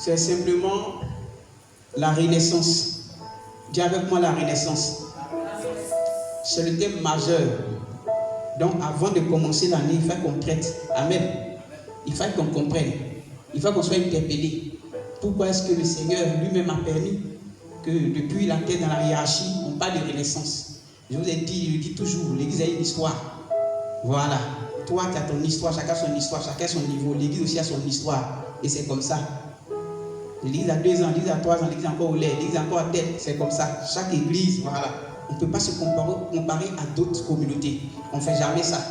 c'est simplement la renaissance. Dis avec moi la renaissance. C'est le thème majeur. Donc avant de commencer l'année, il faut qu'on traite. Amen. Il faut qu'on comprenne. Il faut qu'on soit interpellé. Pourquoi est-ce que le Seigneur lui-même a permis que depuis la terre dans la hiérarchie, on parle de renaissance? Je vous ai dit, je le dis toujours, l'Église a une histoire. Voilà. Toi, tu as ton histoire, chacun son histoire, chacun son niveau. L'Église aussi a son histoire. Et c'est comme ça. L'Église a 2 ans, l'Église a 3 ans, l'Église encore au lait, l'Église encore à tête. C'est comme ça. Chaque Église, voilà. On ne peut pas se comparer à d'autres communautés. On ne fait jamais ça.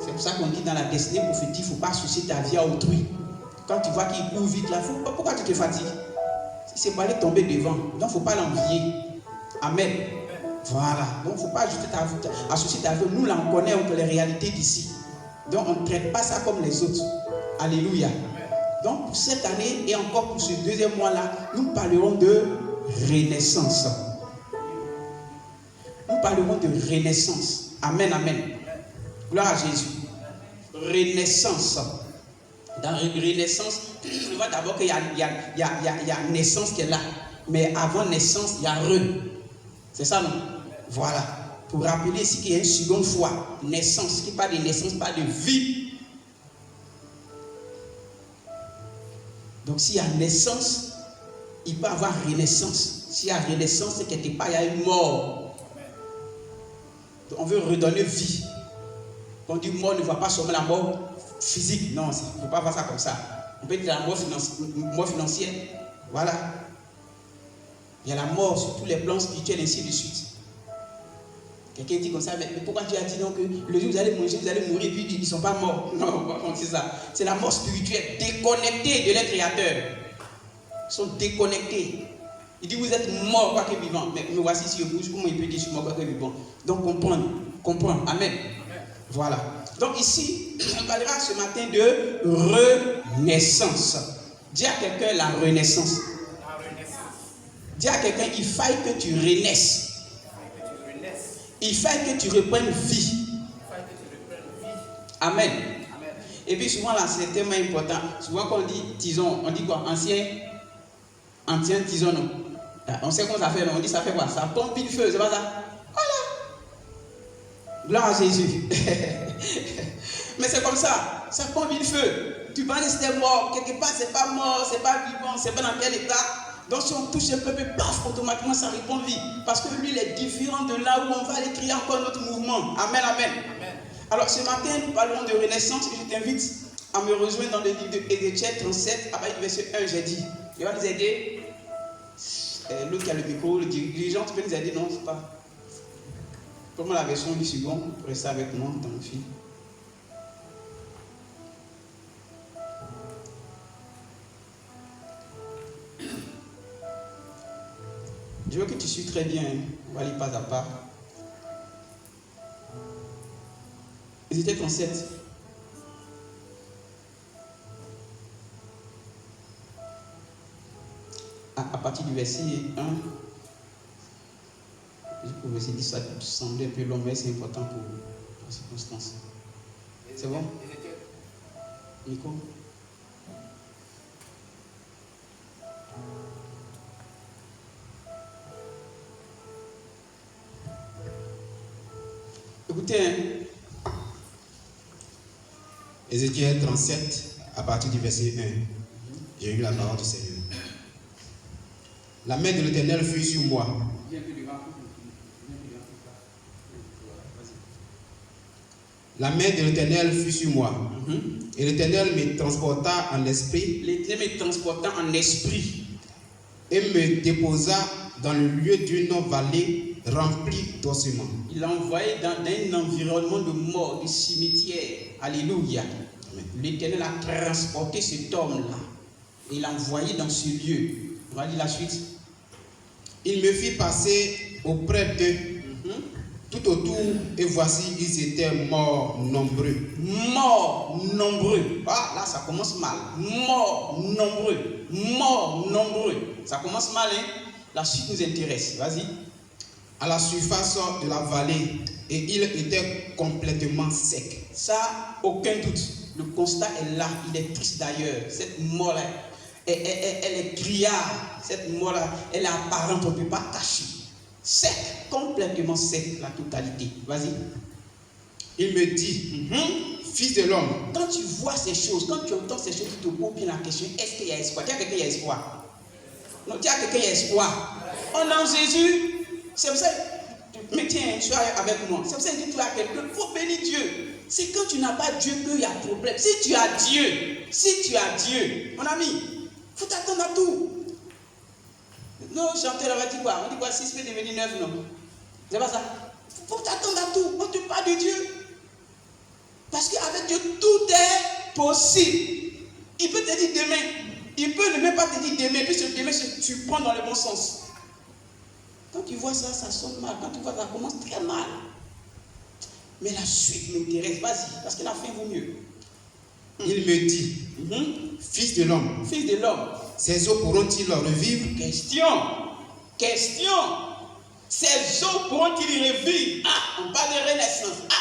C'est pour ça qu'on dit dans la destinée prophétique, il ne faut pas associer ta vie à autrui. Quand tu vois qu'il court vite là, pourquoi tu te fatigues? C'est pour aller tomber devant. Donc il ne faut pas l'envier. Amen. Voilà. Donc il ne faut pas associer ta vie. Nous là, on connaît les réalités d'ici. Donc on ne traite pas ça comme les autres. Alléluia. Donc pour cette année et encore pour ce 2e mois-là, nous parlerons de renaissance. Nous parlerons de renaissance. Amen, amen. Gloire à Jésus. Renaissance. Dans la renaissance, on voit d'abord qu'il y a naissance qui est là. Mais avant naissance, il y a C'est ça, non? Voilà. Pour rappeler ici qu'il y a une seconde fois. Naissance. Qui parle de naissance, parle de vie. Donc s'il y a naissance, il peut y avoir renaissance. S'il y a renaissance, c'est quelque part, il y a une mort. Donc, on veut redonner vie. Quand on dit mort, on ne voit pas seulement la mort physique. Non, il ne faut pas voir ça comme ça. On peut dire la mort financière. Voilà. Il y a la mort sur tous les plans spirituels, ainsi de suite. Quelqu'un dit comme ça, mais pourquoi Dieu a dit donc que le jour où vous allez manger, vous allez mourir, puis ils ne sont pas morts? Non, c'est ça. C'est la mort spirituelle, déconnectée de leur créateur. Ils sont déconnectés. Il dit, vous êtes morts, quoi que vivant. Mais me voici sur bouche, comment il peut dire, je suis mort, quoi que vivant? Donc, comprendre. Amen. Voilà. Donc, ici, on parlera ce matin de renaissance. Dis à quelqu'un la renaissance. Dis à quelqu'un, il faille que tu renaisses. Il faille que tu reprennes vie. Amen. Et puis souvent là, c'est tellement important. Souvent quand on dit tison, on dit quoi? Ancien tison, non? On sait comment ça fait, non? On dit ça fait quoi? Ça pompe le feu, c'est pas ça? Voilà. Gloire à Jésus. Mais c'est comme ça. Ça pompe le feu. Tu penses que c'était mort. Quelque part, c'est pas mort, c'est pas vivant, c'est pas dans quel état. Donc si on touche un peu, paf, automatiquement ça répond vie. Parce que lui, il est différent de là où on va aller créer encore notre mouvement. Amen, amen. Alors ce matin, nous parlerons de renaissance et je t'invite à me rejoindre dans le livre de Ézéchiel 37, à partir du verset 1, j'ai dit. Il va nous aider. L'autre qui a le micro, le dirigeant, tu peux nous aider? Non, c'est pas. Comment la version du second? Restez avec moi dans le film. Je veux que tu suives très bien. On va aller pas à pas. Ézéchiel 37. À partir du verset 1. Je pouvais essayer de dire ça, ça semblait un peu long, mais c'est important pour la circonstance. C'est bon? Nico? Écoutez, Ézéchiel 37, à partir du verset 1. J'ai eu la parole du Seigneur. La main de l'Éternel fut sur moi. La main de l'Éternel fut sur moi. Et l'Éternel me transporta en esprit. L'Éternel me transporta en esprit. Et me déposa dans le lieu d'une vallée remplie d'ossements. Il l'a envoyé dans un environnement de mort, de cimetière. Alléluia. L'Éternel a transporté cet homme-là. Et l'a envoyé dans ce lieu. On va lire la suite. Il me fit passer auprès d'eux. Tout autour, et voici, ils étaient morts nombreux. Morts nombreux. Ah, là, ça commence mal. Morts nombreux. Morts nombreux. Ça commence mal, hein? La suite nous intéresse. Vas-y. À la surface de la vallée, et il était complètement sec. Ça, aucun doute. Le constat est là. Il est triste d'ailleurs. Cette mort-là elle est criarde. Cette mort-là, elle est apparente, on ne peut pas cacher. Sec, complètement sec, la totalité. Vas-y. Il me dit, fils de l'homme. Quand tu vois ces choses, quand tu entends ces choses, tu te poses bien la question, est-ce qu'il y a espoir? Dis à quelqu'un, il y a espoir. Non, dis à quelqu'un, il y a espoir. On a Jésus. C'est pour ça, mais tiens, sois avec moi. C'est pour ça que je dis à quelqu'un, il faut bénir Dieu. C'est quand tu n'as pas Dieu qu'il y a problème. Si tu as Dieu, mon ami, il faut t'attendre à tout. Non, chanter là, on dit quoi? On dit quoi? 6 peut devenir 9, non? C'est pas ça. Il faut t'attendre à tout. On te parle de Dieu. Parce qu'avec Dieu, tout est possible. Il peut te dire demain. Il peut ne même pas te dire demain. Puis demain, tu prends dans le bon sens. Quand tu vois ça, ça sonne mal. Quand tu vois ça, commence très mal. Mais la suite m'intéresse. Vas-y, parce que la fin vaut mieux. Il me dit, fils de l'homme. Fils de l'homme. Ces eaux pourront-ils revivre? Question. Ces eaux pourront-ils revivre? Ah, on parle de renaissance. Ah.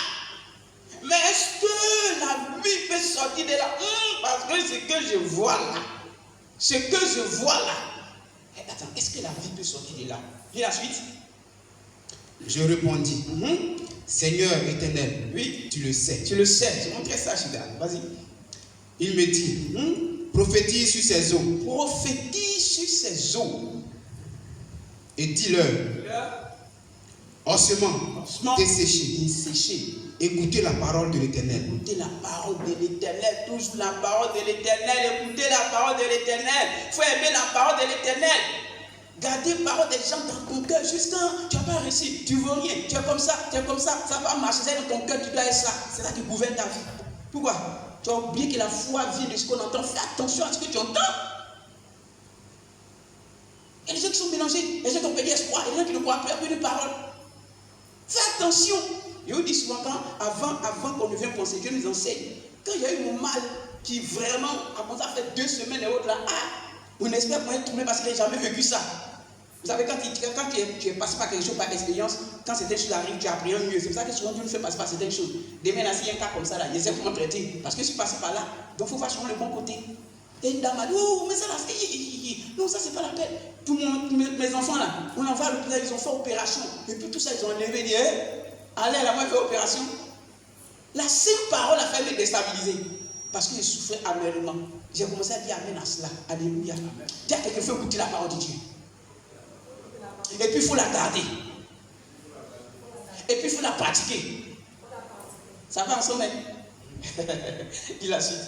Mais est-ce que la vie peut sortir de là? Parce que ce que je vois là. Attends, est-ce que la vie peut sortir de là? Et la suite? Je répondis, Seigneur éternel, oui, tu le sais. Tu le sais. Je montrerai ça, Chida. Vas-y. Il me dit, prophétise sur ces eaux. Prophétise sur ces eaux. Et dis-leur, ossements desséchés. Écoutez la parole de l'Éternel. Écoutez la parole de l'Éternel. Toujours la parole de l'Éternel. Écoutez la parole de l'Éternel. Il faut aimer la parole de l'Éternel. Gardez la parole des gens dans ton cœur. Jusqu'à tu n'as pas réussi, tu ne veux rien, tu es comme ça, ça va marcher. C'est dans ton cœur, tu dois être ça. C'est ça qui gouverne ta vie. Pourquoi? Tu as oublié que la foi vient de ce qu'on entend. Fais attention à ce que tu entends. Il y a des gens qui sont mélangés. Il y a des gens qui ont perdu espoir. Il y a des gens qui ne croient plus une parole. Fais attention. Je vous dis souvent, avant qu'on ne vienne penser, Dieu nous enseigne. Quand il y a eu mon mal, qui vraiment a commencé à faire 2 semaines et autres là, on espère qu'on est troublé parce qu'il n'a jamais vécu ça. Vous savez, quand tu es passé par quelque chose par expérience, quand certaines choses arrivent, tu apprends mieux. C'est pour ça que souvent Dieu nous fait passer par certaines choses. Demain, là, s'il y a un cas comme ça, là, il essaie comment traiter. Parce que je suis passé par là, donc il faut vachement le bon côté. Et une dame a dit, oh, mais ça là, non, ça c'est pas la peine. Tout le monde, mes enfants là, on envoie à l'hôpital, ils ont fait opération. Et puis tout ça, ils ont enlevé, dit, allez, la moi fait opération. La seule parole a fait me déstabiliser. Parce que je souffrais amèrement. J'ai commencé à dire amen à cela. Alléluia. Dis à quelqu'un, il faut écouter la parole de Dieu. Et puis il faut la garder. Et puis il faut la pratiquer. Ça va ensemble. Dis la suite.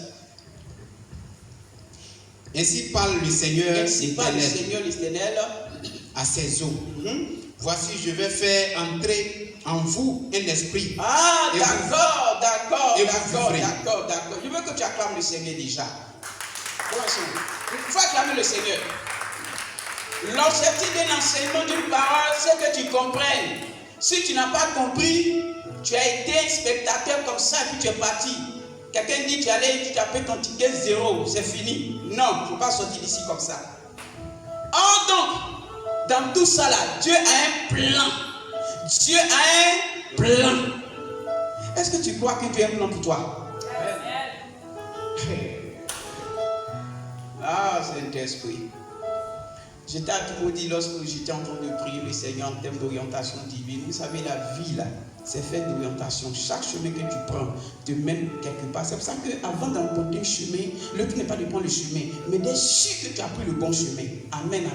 Ainsi parle le Seigneur l'Éternel à ces eaux. Voici, je vais faire entrer en vous un esprit. Ah, d'accord. Je veux que tu acclames le Seigneur déjà. Il faut acclamer le Seigneur. L'objectif d'un enseignement d'une parole, c'est que tu comprennes. Si tu n'as pas compris, tu as été un spectateur comme ça et puis tu es parti. Quelqu'un dit tu allais, tu t'appelles ton ticket 0, c'est fini. Non, il ne faut pas sortir d'ici comme ça. Or donc, dans tout ça là, Dieu a un plan. Dieu a un plan. Est-ce que tu crois que Dieu a un plan pour toi? Ah, Saint-Esprit. J'étais à Toumoudi lorsque j'étais en train de prier le Seigneur en termes d'orientation divine. Vous savez, la vie là, c'est fait d'orientation. Chaque chemin que tu prends te mène quelque part. C'est pour ça qu'avant d'emprunter un chemin, le but n'est pas de prendre le chemin, mais d'être sûr que tu as pris le bon chemin. Amen.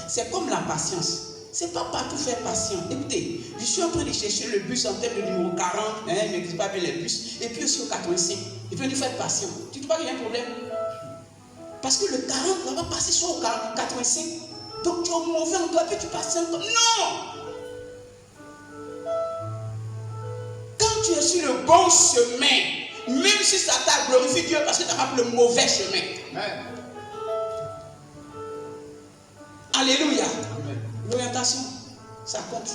C'est comme la patience. C'est pas partout faire patient. Écoutez, je suis en train de chercher le bus en termes de numéro 40, il ne m'existe pas bien les bus, et puis aussi au 85. Et puis on dit faut être patient. Tu ne trouves pas qu'il y a un problème? Parce que le 40 va pas passer sur le 85. Donc tu es mauvais en toi, puis tu passes encore. Non! Quand tu es sur le bon chemin, même si ça t'a glorifié Dieu parce que tu n'as pas pris le mauvais chemin. Amen. Alléluia. L'orientation, ça compte.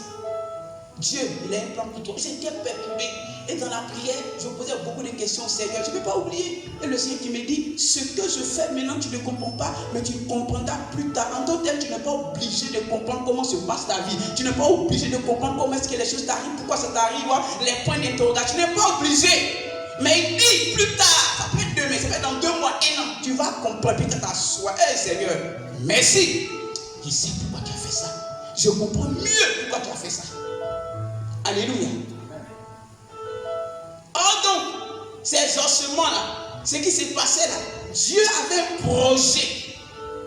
Dieu, il a un plan pour toi. J'étais perturbé. Et dans la prière, je posais beaucoup de questions au Seigneur. Je ne peux pas oublier. Et le Seigneur qui me dit, ce que je fais maintenant, tu ne comprends pas, mais tu comprendras plus tard. En tant que tel, tu n'es pas obligé de comprendre comment se passe ta vie. Tu n'es pas obligé de comprendre comment est-ce que les choses t'arrivent, pourquoi ça t'arrive, les points d'interrogation. Tu n'es pas obligé. Mais il dit plus tard, ça peut être demain, ça peut être dans 2 mois, 1 an. Tu vas comprendre, peut-être t'asseoir. Hey Seigneur, merci. Je sais pourquoi tu as fait ça. Je comprends mieux pourquoi tu as fait ça. Alléluia. Or donc, ces ossements-là, ce qui s'est passé là, Dieu avait un projet.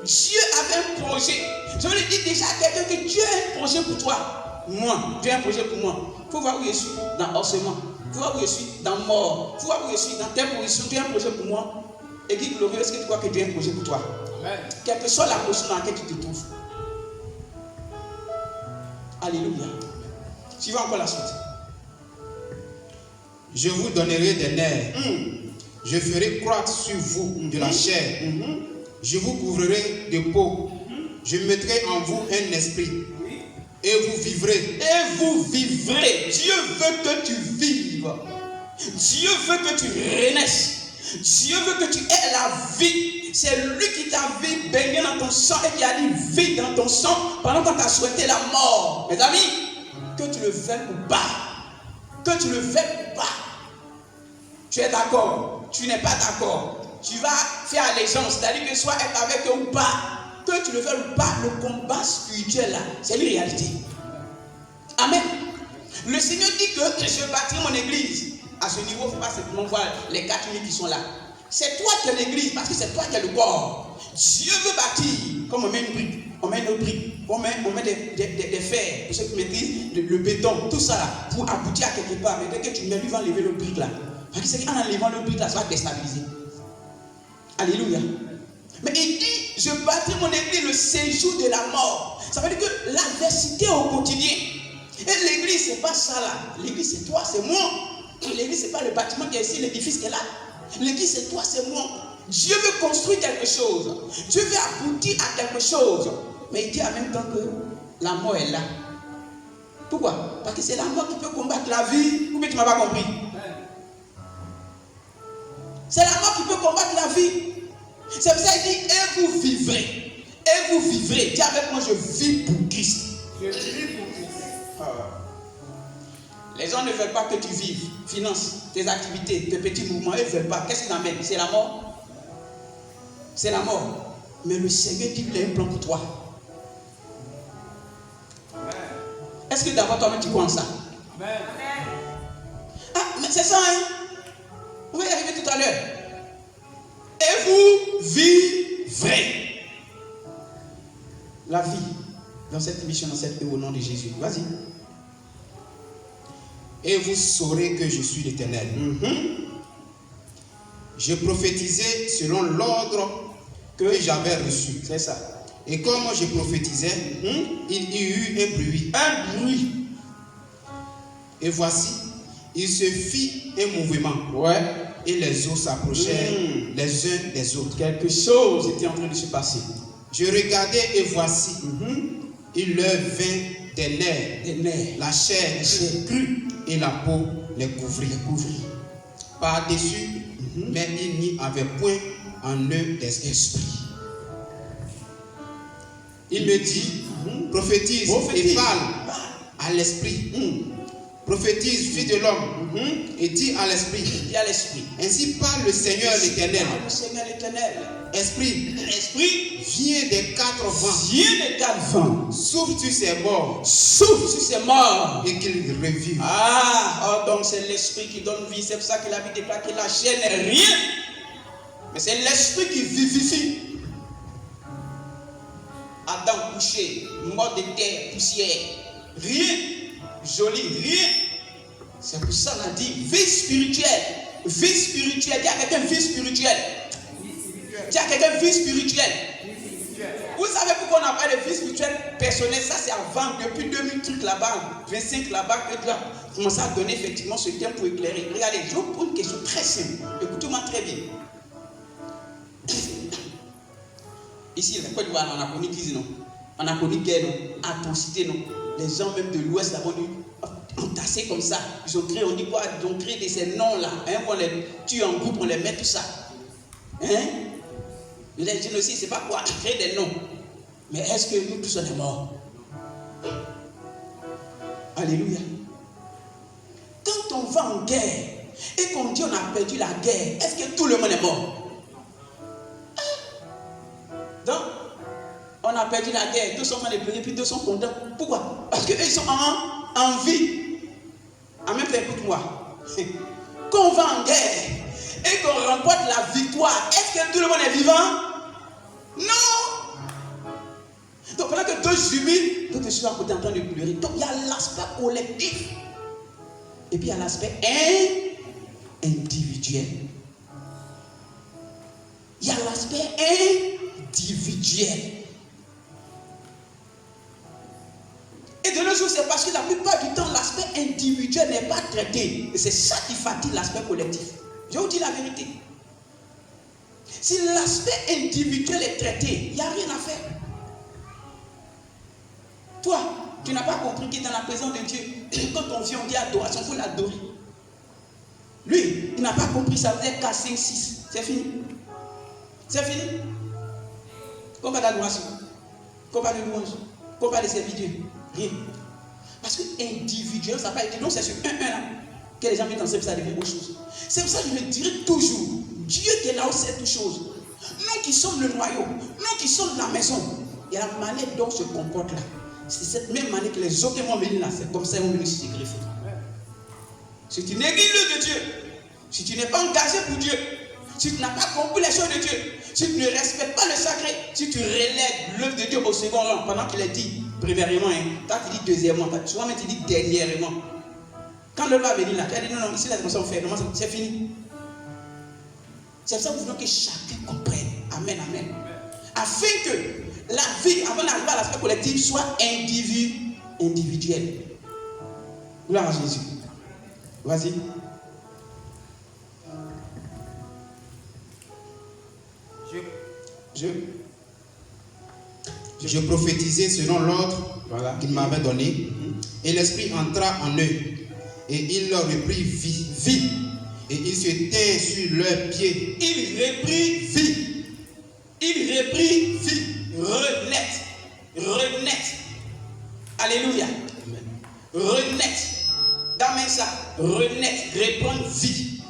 Dieu avait un projet. Je veux dire déjà à quelqu'un que Dieu a un projet pour toi. Moi, Dieu a un projet pour moi. Il faut voir où je suis dans ossements. Il faut voir où je suis dans mort. Il faut voir où je suis dans telle position. Dieu a un projet pour moi. Église glorieuse, est-ce que tu crois que Dieu a un projet pour toi? Amen. Quelle que soit la position dans laquelle tu te trouves. Alléluia. Suivons encore la suite. Je vous donnerai des nerfs. Je ferai croître sur vous de la chair. Je vous couvrirai de peau. Je mettrai en vous un esprit. Et vous vivrez. Et vous vivrez. Dieu veut que tu vives. Dieu veut que tu renaisses. Dieu veut que tu aies la vie. C'est lui qui t'a vu baigner dans ton sang et qui a dit vie dans ton sang pendant qu'on t'a souhaité la mort. Mes amis, que tu le veuilles ou pas, que tu le veuilles ou pas, tu es d'accord, tu n'es pas d'accord, tu vas faire allégeance, c'est-à-dire que soit être avec eux ou pas, que tu le veuilles ou pas, le combat spirituel là, c'est une réalité. Amen. Le Seigneur dit que je bâtirai mon église. À ce niveau, il ne faut pas simplement voir les 4000 qui sont là. C'est toi qui es l'église, parce que c'est toi qui es le corps. Dieu veut bâtir, comme on met une brique, on met une autre brique, on met des fers, pour ceux qui maîtrisent le béton, tout ça là, pour aboutir à quelque part. Mais dès que tu mets, lui va enlever l'autre brique là. Parce que c'est qu'en enlevant l'autre brique là, ça va déstabiliser. Alléluia. Mais il dit, je bâtirai mon église le séjour de la mort. Ça veut dire que l'adversité au quotidien. Et l'église, c'est pas ça là. L'église, c'est toi, c'est moi. L'église, c'est pas le bâtiment qui est ici, l'édifice qui est là. L'église, c'est toi, c'est moi. Dieu veut construire quelque chose. Dieu veut aboutir à quelque chose. Mais il dit en même temps que la mort est là. Pourquoi? Parce que c'est la mort qui peut combattre la vie. Ou bien tu ne m'as pas compris? C'est la mort qui peut combattre la vie. C'est pour ça qu'il dit, et vous vivrez. Et vous vivrez. Dis avec moi, je vis pour Christ. Je vis pour Christ. Les gens ne veulent pas que tu vives. Finance, tes activités, tes petits mouvements, ils ne veulent pas. Qu'est-ce qu'ils amènent? C'est la mort. C'est la mort. Mais le Seigneur dit qu'il a un plan pour toi. Est-ce que d'abord toi-même tu crois en ça? Amen. Ah, mais c'est ça, hein? On va y arriver tout à l'heure. Et vous vivrez. La vie dans cette mission, dans cette au nom de Jésus. Vas-y. Et vous saurez que je suis l'Éternel. Je prophétisais selon l'ordre que j'avais reçu. C'est ça. Et comme je prophétisais, il y eut un bruit. Un bruit. Et voici, il se fit un mouvement. Ouais. Et les eaux s'approchèrent les uns des autres. Quelque chose était en train de se passer. Je regardais et voici, il leur vint des nerfs, la chair crue et la peau les couvrit. Par-dessus, mais il n'y avait point en eux des esprits. Il me dit, prophétise et parle à l'esprit. Prophétise, fils de l'homme, et dis à l'esprit. Ainsi parle le Seigneur l'Éternel. Esprit, viens des 4 vents. Souffle sur ses morts. Et qu'il revive. Donc c'est l'esprit qui donne vie. C'est pour ça que la Bible déclare que la chair n'est rien. Mais c'est l'esprit qui vivifie. Adam couché, mort de terre, poussière. Rien. Joli, rien. C'est pour ça qu'on a dit vie spirituelle. Vie spirituelle. Dis à quelqu'un vie spirituelle. Dis à quelqu'un vie spirituelle. Vous savez pourquoi on a parlé de vie spirituelle personnelle? Ça c'est avant, depuis 2000 trucs là-bas, 25 là-bas, que Dieu a commencé à donner effectivement ce terme pour éclairer. Regardez, je vous pose une question très simple. Écoutez-moi très bien. Ici, la Côte d'Ivoire, on a connu crise, non? On a connu guerre, non? Atrocité, non? Les gens même de l'Ouest là-bas entassés comme ça. Ils ont créé, on dit quoi? Ils ont créé ces noms-là. On les tue en groupe, on les met tout ça. Les génocides, c'est pas quoi? Créer des noms. Mais est-ce que nous tous on est morts? Alléluia. Quand on va en guerre et qu'on dit on a perdu la guerre, est-ce que tout le monde est mort? Donc, on a perdu la guerre. Tous sont en train de pleurer, puis tous sont contents. Pourquoi? Parce qu'eux, ils sont en vie. En même temps, écoute-moi. Quand on va en guerre et qu'on remporte la victoire, est-ce que tout le monde est vivant? Non. Donc, pendant que toi jubiles, toi tu suis à côté en train de pleurer. Donc, il y a l'aspect collectif. Et puis, il y a l'aspect individuel. Il y a l'aspect individuel. Et de nos jours, c'est parce que la plupart du temps, l'aspect individuel n'est pas traité. Et c'est ça qui fatigue l'aspect collectif. Je vous dis la vérité. Si l'aspect individuel est traité, il n'y a rien à faire. Toi, tu n'as pas compris qu'il est dans la présence de Dieu. Quand on vient, on dit adoration, il faut l'adorer. Lui, il n'a pas compris ça. Vous êtes 4, 5, 6. C'est fini. C'est fini. Qu'on parle d'adoration, qu'on parle de louange, qu'on parle de servir Dieu. Rien. Parce que individuel, ça n'a pas été. Donc c'est sur un là que les gens viennent dans ce ça devient autre chose. C'est pour ça que je me dirais toujours, Dieu qui est là où c'est toutes choses. Nous qui sommes le noyau, nous qui sommes la maison, il y a la manière dont on se comporte là. C'est cette même manière que les autres vont venir là. C'est comme ça qu'ils vont venir se greffer. Si tu négliges de Dieu, si tu n'es pas engagé pour Dieu, si tu n'as pas compris les choses de Dieu, si tu ne respectes pas le sacré, si tu relègues l'œuvre de Dieu au second rang, pendant qu'il est dit premièrement, toi tu dis deuxièmement, souvent tu dis dernièrement. Quand l'œuvre va venir là, tu as dit non, ici les émotions sont faites, c'est fini. C'est pour ça que nous voulons que chacun comprenne. Amen, amen. Afin que la vie, avant d'arriver à l'aspect collectif, soit individuelle. Gloire à Jésus. Vas-y. Je prophétisais selon l'ordre qu'il m'avait donné, et l'esprit entra en eux, et il leur reprit vie, et ils se tinrent sur leurs pieds. Il reprit vie. Il reprit vie. Renaître. Alléluia. Amen. Renaître. Dans ça, renaître, reprendre vie.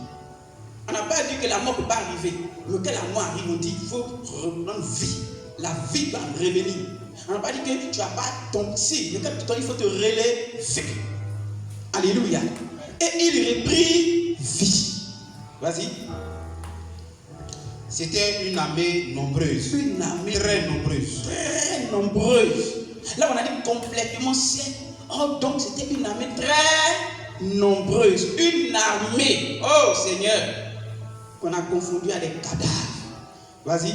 On n'a pas dit que la mort ne peut pas arriver. Mais quand la mort arrive, on dit qu'il faut reprendre vie. La vie doit revenir. On n'a pas dit que tu n'as pas ton si. Mais quand il faut te relever. Alléluia. Et il reprit vie. Vas-y. C'était une armée nombreuse. Une armée très nombreuse. Très nombreuse. Là, on a dit complètement c'est. Oh, donc c'était une armée très nombreuse. Une armée. Oh Seigneur. Qu'on a confondu à des cadavres. Vas-y.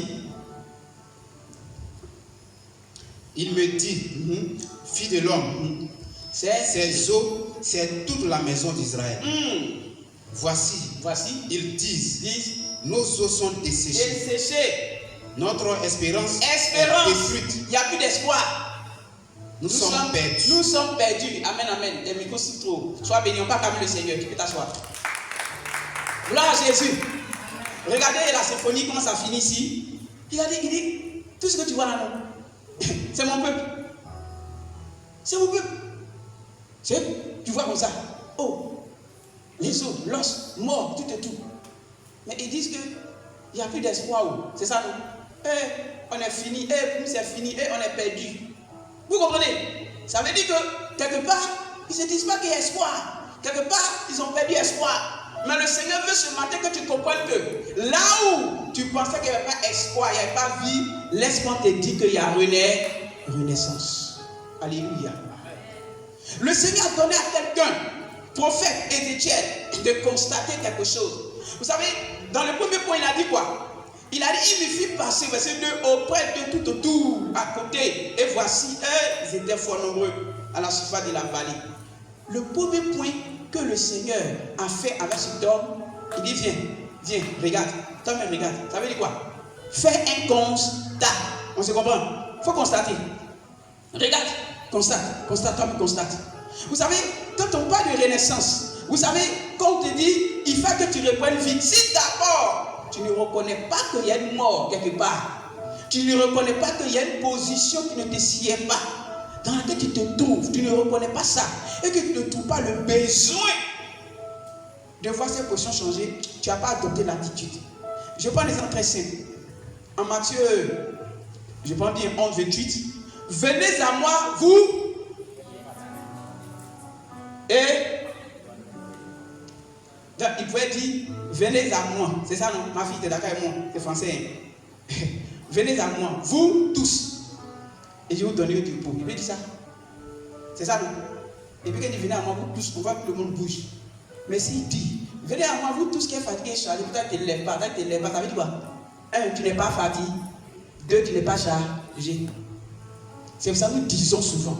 Il me dit, fille de l'homme, ces eaux, c'est toute la maison d'Israël. Voici, ils disent, nos eaux sont desséchées. Notre espérance est détruite. Il n'y a plus d'espoir. Nous sommes perdus. Nous sommes perdus. Amen, amen. Les micros sont trop. Sois béni, on ne va pas calmer le Seigneur. Tu peux t'asseoir. Gloire à Jésus. Regardez la symphonie, comment ça finit ici. Il dit, tout ce que tu vois là, non, c'est mon peuple. C'est mon peuple. Tu vois comme ça. Oh, les os, l'os, mort, tout et tout. Mais ils disent qu'il n'y a plus d'espoir. C'est ça, non? On est fini. C'est fini. On est perdu. Vous comprenez? Ça veut dire que quelque part, ils ne se disent pas qu'il y a espoir. Quelque part, ils ont perdu espoir. Mais le Seigneur veut ce matin que tu comprennes que là où tu pensais qu'il n'y avait pas espoir, il n'y avait pas vie, laisse-moi te dire qu'il y a renaissance. Alléluia. Le Seigneur a donné à quelqu'un, prophète Ézéchiel, de constater quelque chose. Vous savez, dans le premier point, il a dit quoi? Il a dit, il me fit passer, verset 2, auprès de tout autour, à côté. Et voici, ils étaient fort nombreux à la surface de la vallée. Le premier point que le Seigneur a fait avec cet homme, il dit, viens, regarde. Toi-même, regarde. Ça veut dire quoi? Fais un constat. On se comprend? Il faut constater. Regarde, constate, toi-même constate. Vous savez, quand on parle de renaissance, vous savez, quand on te dit, il faut que tu reprennes vie. Si d'abord, tu ne reconnais pas qu'il y a une mort quelque part, tu ne reconnais pas qu'il y a une position qui ne te sied pas, dans laquelle tu te trouves, tu ne reconnais pas ça, et que tu ne trouves pas le besoin de voir cette position changer, tu n'as pas adopté l'attitude. Je prends un exemple très simple. En Matthieu Je peux dire 11, 28. Venez à moi, vous. Et donc, il pouvait dire, venez à moi. C'est ça, non? Ma fille, t'es d'accord avec moi? C'est français. Hein? Venez à moi, vous tous. Et je vais vous donner du repos. Il veut dire ça. C'est ça, non? Et puis quand il dit, venez à moi, vous tous, on voit que le monde bouge. Mais s'il dit, venez à moi, vous tous qui êtes fatigués, chargés, peut-être que tu ne te lèves pas, ça veut dire quoi? 1, tu n'es pas fatigué. 2, tu n'es pas chargé. C'est pour ça que nous disons souvent.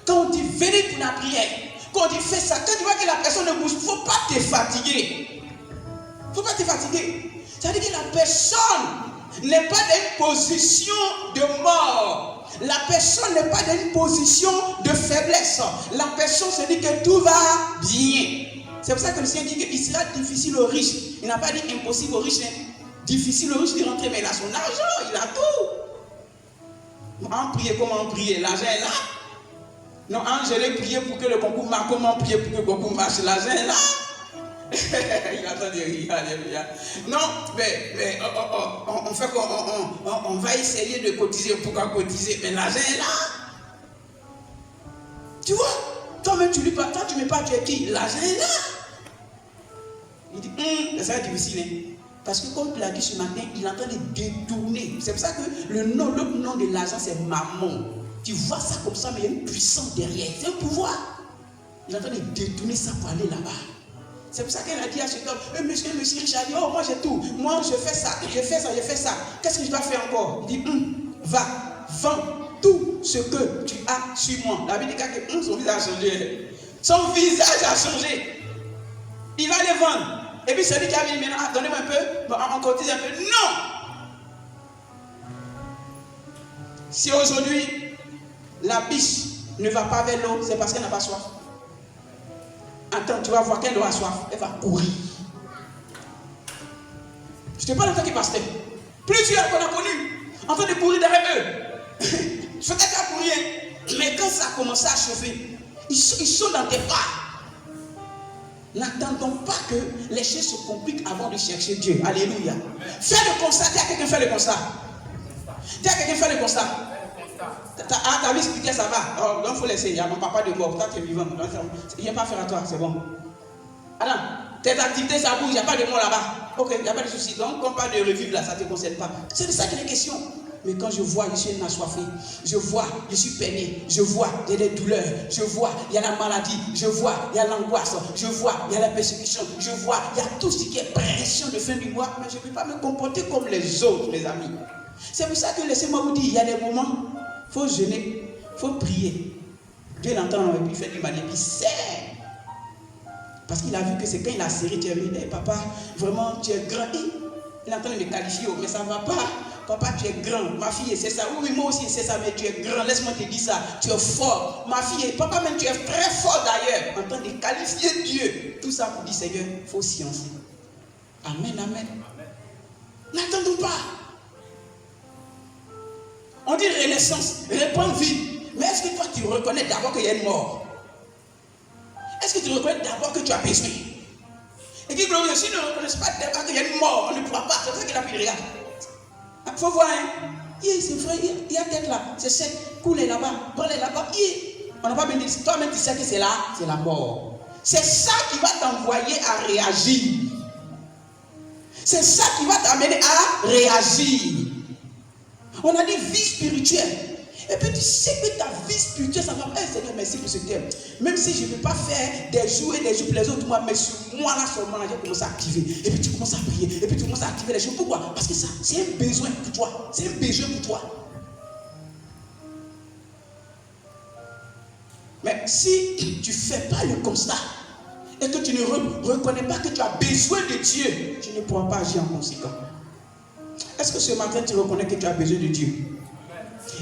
Quand on dit venez pour la prière, quand on dit fais ça, quand tu vois que la personne ne bouge, il ne faut pas te fatiguer. Ça veut dire que la personne n'est pas dans une position de mort. La personne n'est pas dans une position de faiblesse. La personne se dit que tout va bien. C'est pour ça que le Seigneur dit qu'il sera difficile aux riches. Il n'a pas dit impossible aux riches. Difficile aux riches de rentrer, mais il a son argent, il a tout. Comment prier? L'argent est là. Non, je l'ai prié pour que le concours marche. Comment prier pour que le concours marche? L'argent est là. Il attend de rire, alléluia. Non, mais on fait on va essayer de cotiser. Pourquoi cotiser? Mais l'argent est là. Tu vois? Toi-même, tu lui parles, toi, tu ne mets pas, tu es qui? L'argent est là. Il dit, ça va être difficile. Hein? Parce que comme tu l'as dit ce matin, il est en train de détourner. C'est pour ça que le nom de l'argent, c'est mammon. Tu vois ça comme ça, mais il y a une puissance derrière. C'est un pouvoir. Il est en train de détourner ça pour aller là-bas. C'est pour ça qu'elle a dit à cet homme, monsieur riche a dit, oh, moi j'ai tout. Moi, je fais ça. Qu'est-ce que je dois faire encore? Il dit, va, vends tout ce que tu as sur moi. La Bible dit que son visage a changé. Son visage a changé. Il va les vendre. Et puis celui qui a dit maintenant, donnez-moi un peu, on cotise un peu. Non! Si aujourd'hui, la biche ne va pas vers l'eau, c'est parce qu'elle n'a pas soif. Attends, tu vas voir qu'elle aura soif, elle va courir. Je te parle de temps qui passait. Plusieurs qu'on a connus, en train de courir derrière eux. Je ne fais pas courir, mais quand ça a commencé à chauffer, ils sont dans tes pas. N'attendons pas que les choses se compliquent avant de chercher Dieu. Alléluia. Fais le constat. Dis à quelqu'un, fais le constat. Dis à quelqu'un, fais le constat. Ta vie spirituelle, ça va. Oh, donc il faut laisser. Il y a mon papa de mort. Toi, tu es vivant. Il n'y a pas affaire à toi, c'est bon. Alors, tes activités, ça bouge. Il n'y a pas de mort là-bas. Ok, il n'y a pas de souci. Donc, quand on parle de revivre là, ça ne te concerne pas. C'est de ça qu'il est question. Mais quand je vois, je suis assoiffé, je vois, je suis peiné, je vois, il y a des douleurs, je vois, il y a la maladie, je vois, il y a l'angoisse, je vois, il y a la persécution, je vois, il y a tout ce qui est pression de fin du mois, mais je ne peux pas me comporter comme les autres, mes amis. C'est pour ça que laissez-moi vous dire, il y a des moments, il faut jeûner, il faut prier. Dieu l'entend et puis il fait du mal et puis serre. Parce qu'il a vu que c'est quand il a serré, tu as dit, hey, papa, vraiment, tu es grand. Il est en train de me qualifier, mais ça ne va pas. Papa, tu es grand. Ma fille, c'est ça. Oui, moi aussi, c'est ça, mais tu es grand. Laisse-moi te dire ça. Tu es fort. Ma fille, papa, même tu es très fort d'ailleurs. En train de qualifier Dieu. Tout ça pour dire, Seigneur, il faut sciencer. Amen, amen. N'attendons pas. On dit renaissance, répandre vie. Mais est-ce que toi, tu reconnais d'abord qu'il y a une mort? Est-ce que tu reconnais d'abord que tu as besoin? Et dit, glorieux, si nous ne reconnaissons pas d'abord qu'il y a une mort, on ne pourra pas. C'est ça qu'il a pris, regarde. Il faut voir, hein. C'est vrai, il y a tête là, c'est sec, couler là-bas, branler là-bas. On n'a pas bien dit, toi-même tu sais que c'est là, c'est la mort. C'est ça qui va t'envoyer à réagir. C'est ça qui va t'amener à réagir. On a dit vie spirituelle. Et puis tu sais que ta vie spirituelle, ça va pas. Seigneur, merci pour ce thème. Même si je ne peux pas faire des jours et des jours pour les autres mois, mais sur moi là seulement, j'ai commencé à activer. Et puis tu commences à prier. Et puis tu commences à activer les choses. Pourquoi? Parce que ça, c'est un besoin pour toi. C'est un besoin pour toi. Mais si tu ne fais pas le constat et que tu ne reconnais pas que tu as besoin de Dieu, tu ne pourras pas agir en conséquence. Est-ce que ce matin tu reconnais que tu as besoin de Dieu?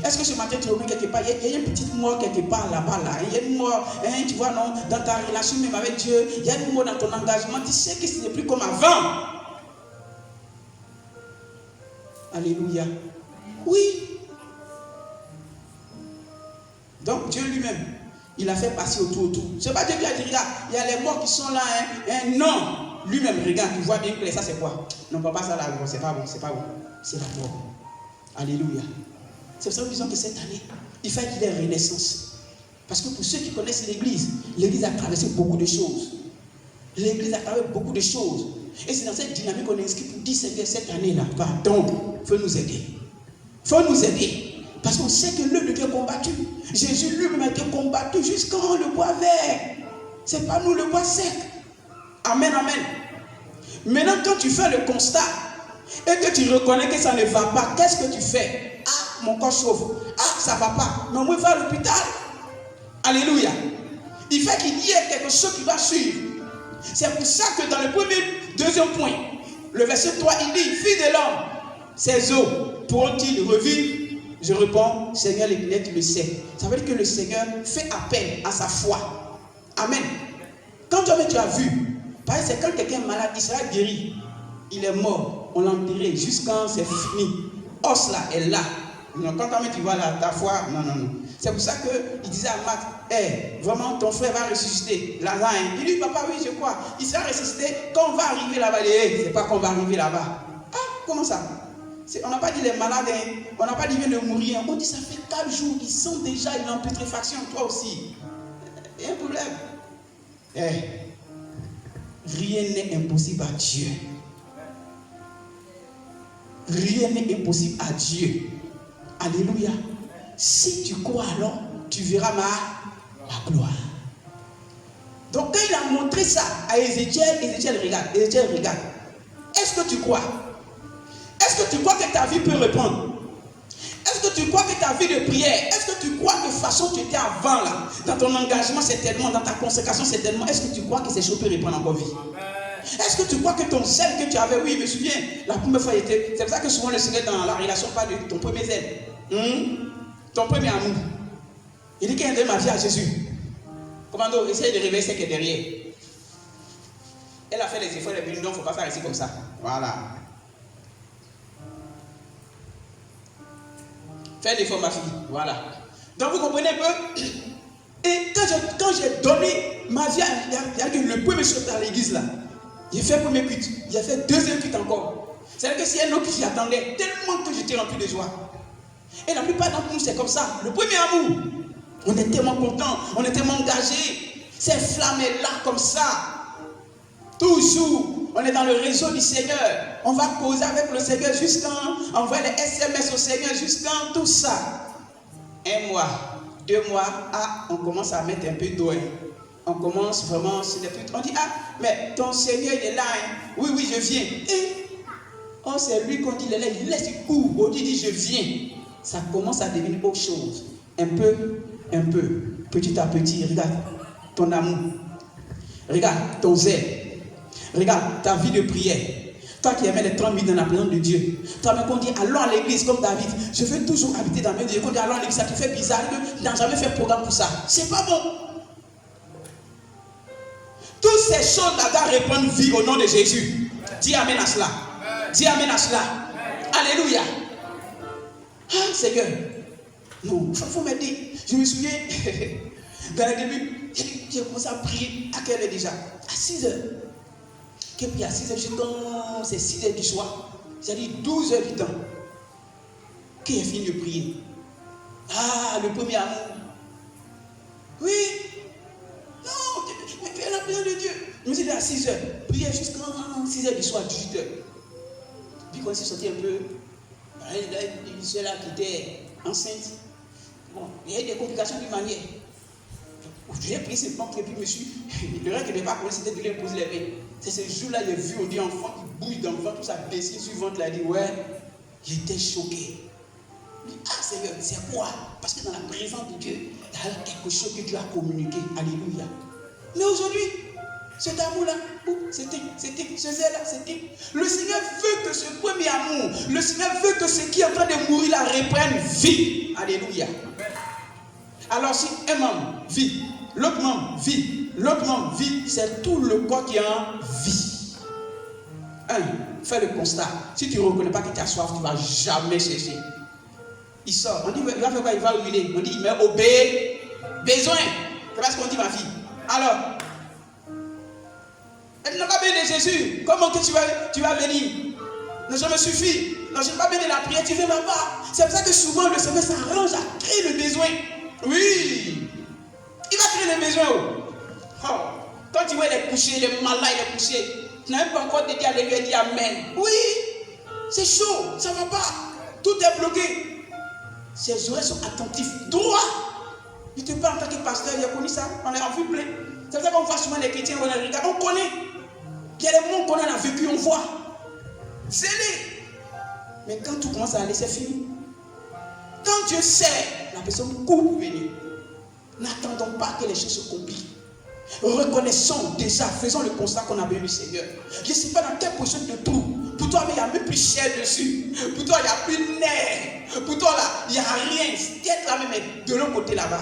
Est-ce que ce matin tu reconnais quelque part, il y a une petite mort quelque part là-bas, là. Il y a une mort, hein, tu vois, non, dans ta relation même avec Dieu, il y a une mort dans ton engagement, tu sais que ce n'est plus comme avant. Alléluia. Oui. Donc Dieu lui-même, il a fait passer autour. C'est pas Dieu qui a dit, regarde, il y a les morts qui sont là, hein, non. Lui-même, regarde, tu vois bien que ça c'est quoi? Non, papa, ça là, c'est pas bon, c'est pas bon. C'est la mort. Alléluia. C'est pour ça que nous disons que cette année, il faut qu'il y ait une renaissance. Parce que pour ceux qui connaissent l'église a traversé beaucoup de choses. L'église a traversé beaucoup de choses. Et c'est dans cette dynamique qu'on est inscrit pour dire, Seigneur, cette année-là, pardon, il faut nous aider. Il faut nous aider. Parce qu'on sait que l'œuvre de Dieu est combattu. Jésus lui-même a été combattu jusqu'en le bois vert. Ce n'est pas nous le bois sec. Amen, amen. Maintenant, quand tu fais le constat et que tu reconnais que ça ne va pas, qu'est-ce que tu fais? Ah, mon corps chauffe. Ah, ça ne va pas. Mais moi, je vais à l'hôpital. Alléluia. Il fait qu'il y ait quelque chose qui va suivre. C'est pour ça que dans le deuxième point, le verset 3, il dit, fille de l'homme, ces os pourront-ils revivre? Je réponds, Seigneur, l'Éternel, tu le sais. Ça veut dire que le Seigneur fait appel à sa foi. Amen. Quand tu as vu, par exemple, c'est quand quelqu'un est malade, il sera guéri. Il est mort, on l'a enterré jusqu'à c'est fini. Os là est là. Non, quand tu vois là, ta foi, non. C'est pour ça qu'il disait à Marc, vraiment ton frère va ressusciter. Lazare, il dit, papa, oui, je crois. Il sera ressuscité quand on va arriver là-bas. C'est pas qu'on va arriver là-bas. Ah, comment ça? On n'a pas dit les malades, on n'a pas dit vient de mourir. On dit ça fait 4 jours, ils sont déjà en putréfaction, toi aussi. Il y a un problème. Rien n'est impossible à Dieu. Rien n'est impossible à Dieu. Alléluia. Si tu crois alors, tu verras ma gloire. Donc quand il a montré ça à Ézéchiel, Ézéchiel regarde. Est-ce que tu crois? Est-ce que tu crois que ta vie peut répondre? Est-ce que tu crois que ta vie de prière, est-ce que tu crois que de façon tu étais avant là, dans ton engagement certainement, dans ta consécration certainement, est-ce que tu crois que ces choses peuvent répondre encore vie? Est-ce que tu crois que ton zèle que tu avais, oui, je me souviens, la première fois, c'est pour ça que souvent le Seigneur dans la relation parle de ton premier zèle, ton premier amour. Il dit qu'il a donné ma vie à Jésus. Commando, essaye de réveiller ce qui est derrière. Elle a fait les efforts, donc il ne faut pas faire ici comme ça. Voilà. Fais l'effort, ma fille. Voilà. Donc vous comprenez un peu. Et quand j'ai donné ma vie à le premier monsieur à l'église là, j'ai fait premier culte, j'ai fait deuxième culte encore. C'est-à-dire que si un autre qui s'y attendait, tellement que j'étais rempli de joie. Et la plupart d'entre nous, c'est comme ça. Le premier amour, on est tellement content, on est tellement engagé. Cette flamme est là comme ça. Toujours. On est dans le réseau du Seigneur. On va causer avec le Seigneur jusqu'à envoyer les SMS au Seigneur jusqu'à tout ça. 1 mois, 2 mois, on commence à mettre un peu d'eau. On commence vraiment sur les putes. On dit, mais ton Seigneur il est là. Oui, je viens. Et c'est lui qu'on dit, il laisse du coup. On dit, je viens. Ça commence à devenir autre chose. Un peu, petit à petit. Regarde ton amour. Regarde ton zèle. Regarde ta vie de prière. Toi qui aimais les 30 minutes dans la présence de Dieu. Toi même qu'on dit allons à l'église comme David. Je veux toujours habiter dans le Dieu. Qu'on dit allons à l'église, ça te fait bizarre. Tu n'as jamais fait programme pour ça. C'est pas bon. Toutes ces choses-là doivent répondre vie au nom de Jésus. Dis amen à cela. Dis amen à cela. Alléluia. Ah Seigneur. Non, il faut m'aider. Je me souviens, dans le début, j'ai commencé à prier. À quelle heure déjà? À 6 heures. Qui prie à 6 heures, c'est 6 heures du soir. C'est-à-dire 12 heures du temps. Qui a fini de prier? Le premier amour. Oui. Non, mais tu es la présence de Dieu. Je me suis dit à 6 heures. Prier jusqu'à 6 heures du soir, 18 heures. Puis quand il s'est sorti un peu, il y a une soeur là qui était enceinte. Bon, il y a eu des complications d'une manière. J'ai pris ce banque et puis je me suis. Le reste que je n'ai pas connu, c'était de lui imposer les mains. C'est ce jour-là, j'ai vu, on dit enfant qui bouge dans le ventre, tout ça baissé sur le ventre, là, il dit ouais. J'étais choqué. Je dis, Seigneur, c'est quoi? Parce que dans la présence de Dieu, il y a quelque chose que Dieu a communiqué. Alléluia. Mais aujourd'hui, cet amour-là, c'était, ce zèle-là, c'était. Le Seigneur veut que ce premier amour, le Seigneur veut que ce qui est en train de mourir là reprenne vie. Alléluia. Alors si un membre vit, l'autre membre vit, l'autre membre vit, c'est tout le corps qui est en vie. Fais le constat. Si tu ne reconnais pas que tu as soif, tu ne vas jamais chercher. Il sort. On dit, il va faire quoi? Il va uriner. On dit, il met besoin. C'est pas ce qu'on dit, ma fille. Alors, elle n'a pas besoin de Jésus. Comment que tu vas venir? Non, ça me suffit. non, je n'ai pas besoin de la prière, tu viens là-bas. C'est pour ça que souvent le Seigneur s'arrange à créer le besoin. Oui. Il va créer le besoin. Oh. Quand tu vois les couchés, les malades, les couchés, tu n'as même pas encore dit à lui et dit Amen. Oui. C'est chaud, ça ne va pas. Tout est bloqué. Ses oreilles sont attentifs. Droit. Je te parle en tant que pasteur, il a connu ça. On a vu plein. C'est pour ça qu'on voit souvent les chrétiens, on regarde, on connaît. Il y a des moments qu'on a vécu, on voit. C'est lui. Mais quand tout commence à aller, c'est fini. Quand Dieu sait, la personne coupe venir. N'attendons pas que les choses se compliquent. Reconnaissons déjà, faisons le constat qu'on a béni le Seigneur. Je ne sais pas dans quelle position tu te trouves. Pour toi, il n'y a même plus chair dessus. Pour toi, il n'y a plus de nerfs. Pour toi, là, il n'y a rien. Tête là même, de l'autre côté là-bas.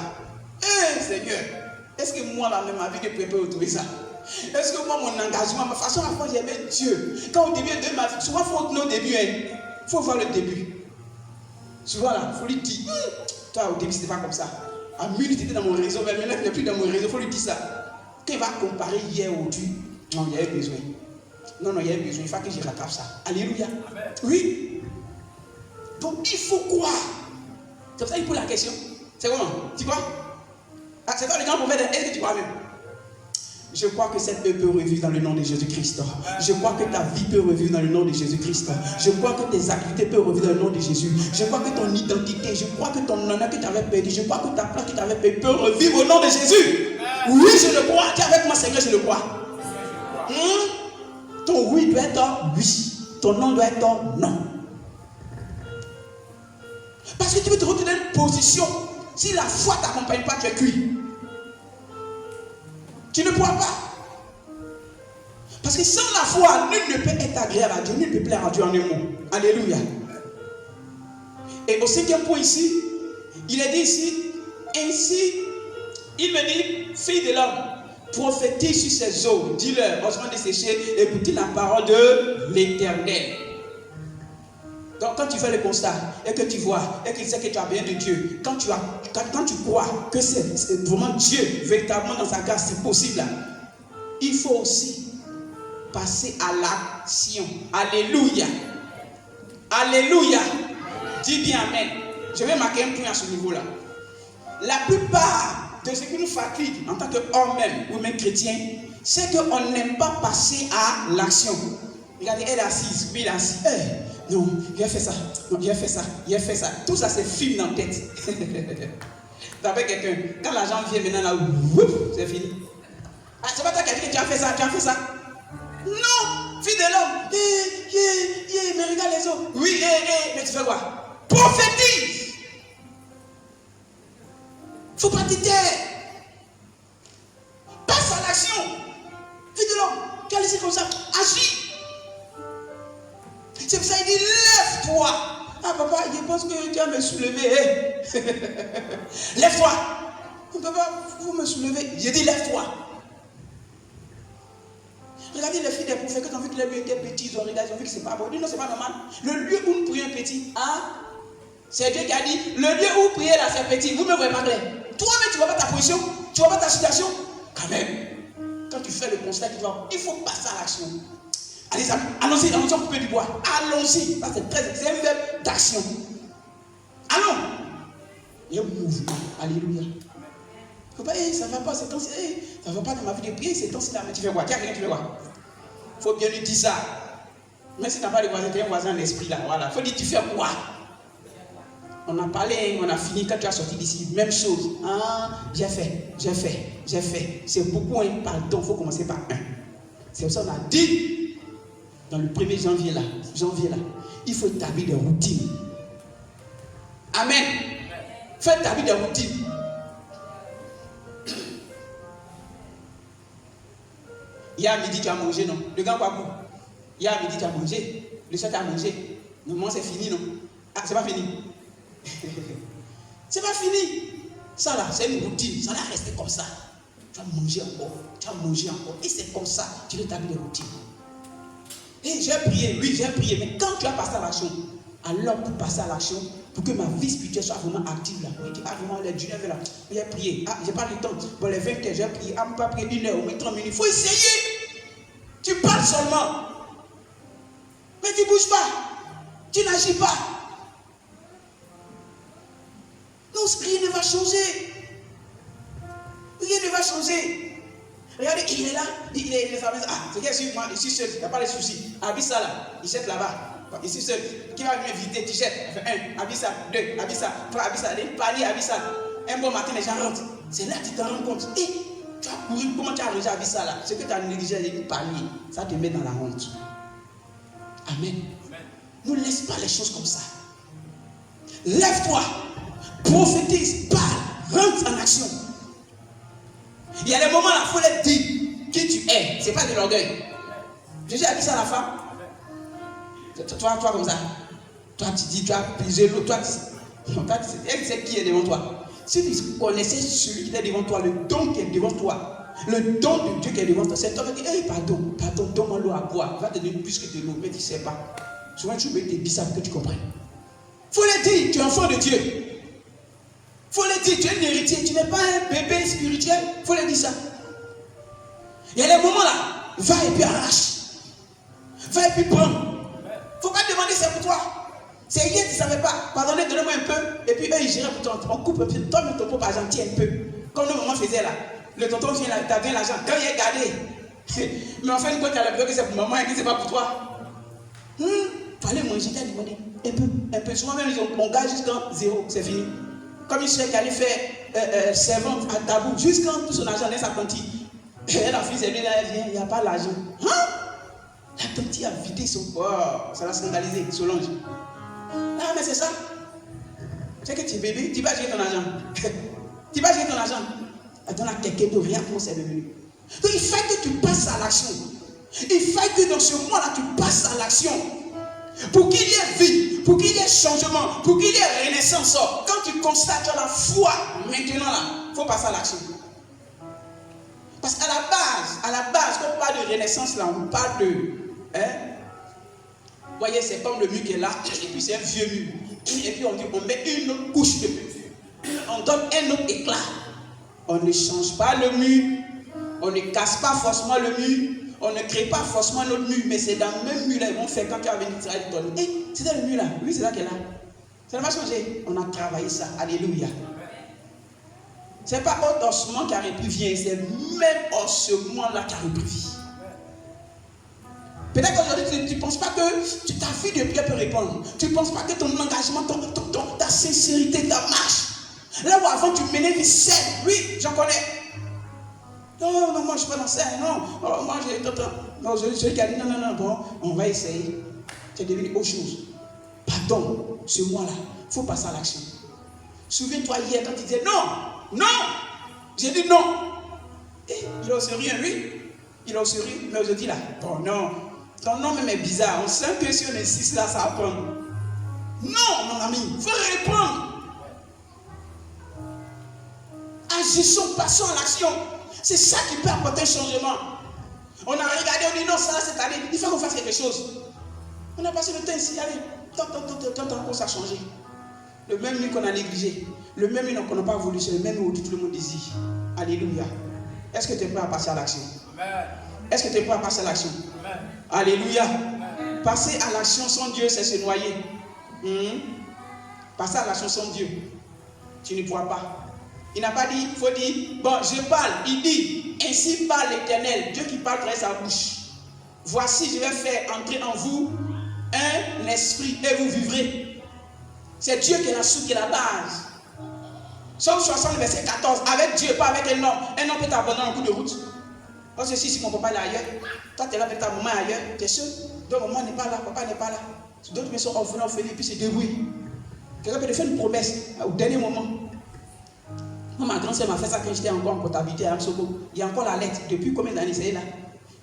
Seigneur, est-ce que moi, là même, ma vie, je peux retrouver ça? Est-ce que moi, mon engagement, ma façon à faire, j'aimais Dieu. Quand au début de ma vie, souvent, il faut tenir au début. Il faut voir le début. Souvent, là, il faut lui dire, toi, au début, c'était pas comme ça. À minute, tu étais dans mon réseau, mais maintenant, tu n'es plus dans mon réseau, il faut lui dire ça. Quand il va comparer hier au aujourd'hui, non, il y a eu besoin. Non, il y a eu besoin, il faut que je rattrape ça. Alléluia. Amen. Oui. Donc, il faut croire. C'est pour ça qu'il pose la question. C'est comment? Tu crois? Ah, c'est toi le grand prophète, est-ce que tu crois même? Je crois que cette vie peut revivre dans le nom de Jésus-Christ. Je crois que ta vie peut revivre dans le nom de Jésus-Christ. Je crois que tes activités peuvent revivre dans le nom de Jésus. Je crois que ton identité, je crois que ton honneur que tu avais perdu, je crois que ta place que tu avais perdue peut revivre au nom de Jésus. Oui, je le crois. Dis avec moi, Seigneur, je le crois. Ton oui doit être oui. Ton non doit être non. Parce que tu veux te retrouver dans une position. Si la foi ne t'accompagne pas, tu es cuit. Tu ne pourras pas. Parce que sans la foi, nul ne peut être agréable à Dieu, nul ne peut plaire à Dieu en un mot. Alléluia. Et au 5e point ici, il est dit ici, ainsi, il me dit, fille de l'homme, prophétise sur ces eaux, dis-leur, osement dessécher, écoutez la parole de l'Éternel. Donc quand tu fais le constat, et que tu vois, et que tu sais que tu as besoin de Dieu, quand tu crois que c'est vraiment Dieu, véritablement dans sa grâce, c'est possible, il faut aussi passer à l'action. Alléluia. Alléluia. Dis bien Amen. Je vais marquer un point à ce niveau-là. La plupart de ce qui nous fatigue en tant qu'homme même, ou même chrétien, c'est qu'on n'aime pas passer à l'action. Regardez, elle est assise, lui il est assis. Non, il a fait ça, non, il a fait ça, il a fait ça. Tout ça c'est film dans la tête. T'appelles quelqu'un, quand l'argent vient maintenant là, c'est fini. Ah, c'est pas toi qui as dit que tu as fait ça, tu as fait ça. Non, fille de l'homme, mais regarde les autres. Oui, mais tu fais quoi? Prophétise. Faut pas te taire. Passe à l'action. Fille de l'homme, tu as laissé comme ça, agis. C'est pour ça qu'il dit, lève-toi. Ah papa, je pense que tu vas me soulever. Lève-toi. Papa, vous me soulevez. J'ai dit, lève-toi. Regardez les filles des prophètes, quand on vu que les lieux étaient petits, ils ont regardé, ils ont vu que c'est pas bon. Ils disent non, c'est pas normal. Le lieu où nous prions petit, c'est Dieu qui a dit, le lieu où vous priez là, c'est petit. Vous ne me voyez pas clair. Toi-même, tu ne vois pas ta position, tu ne vois pas ta situation. Quand même, quand tu fais le constat, il faut passer à l'action. Allez, allons-y, allons-y, couper du bois. Allons-y. C'est un verbe d'action. Allons. Il y a un mouvement. Alléluia. Il ne faut pas, ça ne va pas, c'est temps-ci, ça ne va pas dans ma vie de prier, c'est temps-ci là, mais tu fais quoi? Tiens, tu fais quoi? Il faut bien lui dire ça. Même si tu n'as pas de voisin, tu es un voisin d'esprit là. Voilà. Il faut dire, tu fais quoi? On a parlé, on a fini, quand tu as sorti d'ici, même chose. J'ai fait. C'est beaucoup, pardon, il faut commencer par un. C'est pour ça qu'on a dit. Dans le 1er janvier là, il faut établir des routines. Amen. Faut établir des routines. Hier à midi tu as mangé, non? Le gars quoi? Hier à midi tu as mangé. Le soir tu as mangé. Normalement c'est fini, non? Ah, c'est pas fini. C'est pas fini. Ça là, c'est une routine. Ça va rester comme ça. Tu vas manger encore. Et c'est comme ça. Tu établis des routines. Et j'ai prié, oui, j'ai prié, mais quand tu as passé à l'action, alors pour passer à l'action, pour que ma vie spirituelle soit vraiment active là, il dit, vraiment, les 19 là, j'ai prié, j'ai pas le temps, bon, les 20 heures, j'ai prié, on peut pas prier 1 heure ou même 30 minutes, il faut essayer. Tu parles seulement, mais tu ne bouges pas. Tu n'agis pas. Non, rien ne va changer. Rien ne va changer. Regardez, il est là, il est fameux. Ah, c'est qu'il est moi, je suis seul, il n'y a pas de soucis. Abissa là, il jette là-bas. Je suis seul. Qui va venir visiter, tu jettes. Un, Abissa, deux, Abissa, trois, Abissa, les paliers, Abissa. Un bon matin, les gens rentrent. C'est là que tu te rends compte. Et tu as couru, comment tu as arrangé Abissa là? Ce que tu as négligé, les paliers, ça te met dans la honte. Amen. Ne laisse pas les choses comme ça. Lève-toi, prophétise, parle, rentre en action. Il y a des moments là, il faut leur dire qui tu es. Ce n'est pas de l'orgueil. Jésus a dit ça à la femme. Toi comme ça. Toi tu dis, tu as pisé l'eau. Toi elle sait qui est devant toi. Si tu connaissais celui qui est devant toi, le don qui est devant toi, le don de Dieu qui est devant toi, c'est toi qui dis, hey, pardon, donne-moi l'eau à boire. Il va te donner plus que de l'eau, mais tu ne sais pas. Souvent tu veux te dire ça pour que tu comprennes. Il faut le dire, tu es enfant de Dieu. Il faut le dire, tu es un héritier, tu n'es pas un bébé spirituel. Il faut le dire ça. Il y a des moments là, va et puis arrache. Va et puis prends. Il ne faut pas demander ça pour toi. C'est hier, tu ne savais pas. Pardonnez, donnez-moi un peu. Et puis eux, ils gèrent pour toi. On coupe un peu. Toi, ton pot, par exemple, tiens un peu. Comme nos mamans faisaient là. Le tonton vient là, tu as bien l'argent. Quand il est gardé. Mais en fait, quand tu as l'impression que c'est pour maman et que ce n'est pas pour toi. Tu allais manger, tu as demandé un peu. Souvent même, on gagne jusqu'en zéro. C'est fini. Comme il serait allé faire servante à tabou. Jusqu'en tout son argent dans sa cantine. Et la fille, c'est lui là, elle vient, il n'y a pas l'argent. La petite a vidé son corps. Ça l'a scandalisé, Solange. Ah, mais c'est ça. C'est que tu es bébé, tu vas gérer ton argent. Tu vas gérer ton argent. Attends, là, quelqu'un de rien comment c'est devenu. Donc, il faut que tu passes à l'action. Il faut que dans ce mois-là, tu passes à l'action. Pour qu'il y ait vie, pour qu'il y ait changement, pour qu'il y ait renaissance. Quand tu constates la foi, maintenant là, il faut passer à l'action. Parce qu'à la base, quand on parle de renaissance, là, on parle de... vous voyez, c'est comme le mur qui est là, et puis c'est un vieux mur. Et puis on met une autre couche de mur. On donne un autre éclat. On ne change pas le mur, on ne casse pas forcément le mur, on ne crée pas forcément un autre mur, mais c'est dans le même mur là, ils vont faire quand tu vas venir tirer du tonneau. Hey, c'était le mur là, oui, c'est là qu'elle est là. Ça ne va pas changer. On a travaillé ça. Alléluia. Ce n'est pas autre ossement qui a repris vie, c'est même ossement là qui a repris vie. Peut-être qu'aujourd'hui, tu ne penses pas que ta vie de prière peut répondre. Tu ne penses pas que ton engagement, ta sincérité, ta marche. Là où avant tu menais une scène, oui, j'en connais. Non, moi je ne suis pas dans scène, non. Oh, moi j'ai tout le temps. Non, celui qui a dit non, bon, on va essayer. Tu es devenu autre chose. Pardon, ce mois-là, il faut passer à l'action. Souviens-toi hier quand tu disais non. J'ai dit non. Et il a aussi rien, oui. Il a aussi rien, mais aujourd'hui là, bon non. Ton nom même est bizarre. On sent que si on insiste là, ça va prendre. Non, mon ami, il faut répondre. Agissons, passons à l'action. C'est ça qui peut apporter un changement. On a regardé, on dit non, ça cette année, il faut qu'on fasse quelque chose. On a passé le temps ici, allez, tant ça a changé. Le même mur qu'on a négligé, le même mur qu'on n'a pas voulu, c'est le même mur où tout le monde désire. Alléluia. Est-ce que tu es prêt à passer à l'action? Est-ce que tu es prêt à passer à l'action? Alléluia. Passer à l'action sans Dieu, c'est se noyer. Passer à l'action sans Dieu, tu ne pourras pas. Il n'a pas dit, il faut dire, bon, je parle. Il dit, ainsi parle l'Éternel, Dieu qui parle par sa bouche. Voici, je vais faire entrer en vous un esprit et vous vivrez. C'est Dieu qui est la source, qui est la base. Somme 60, verset 14. Avec Dieu, pas avec un homme. Un homme peut t'abandonner en cours de route. Parce que si mon papa est ailleurs, toi tu es là avec ta maman ailleurs, tu es sûr. Donc maman n'est pas là, papa n'est pas là. D'autres personnes ont fait et puis se débrouillent. Quelqu'un peut te faire une promesse au dernier moment. Moi, ma grand-sœur m'a fait ça quand j'étais encore en comptabilité à Amsoko. Il y a encore la lettre. Depuis combien d'années c'est là?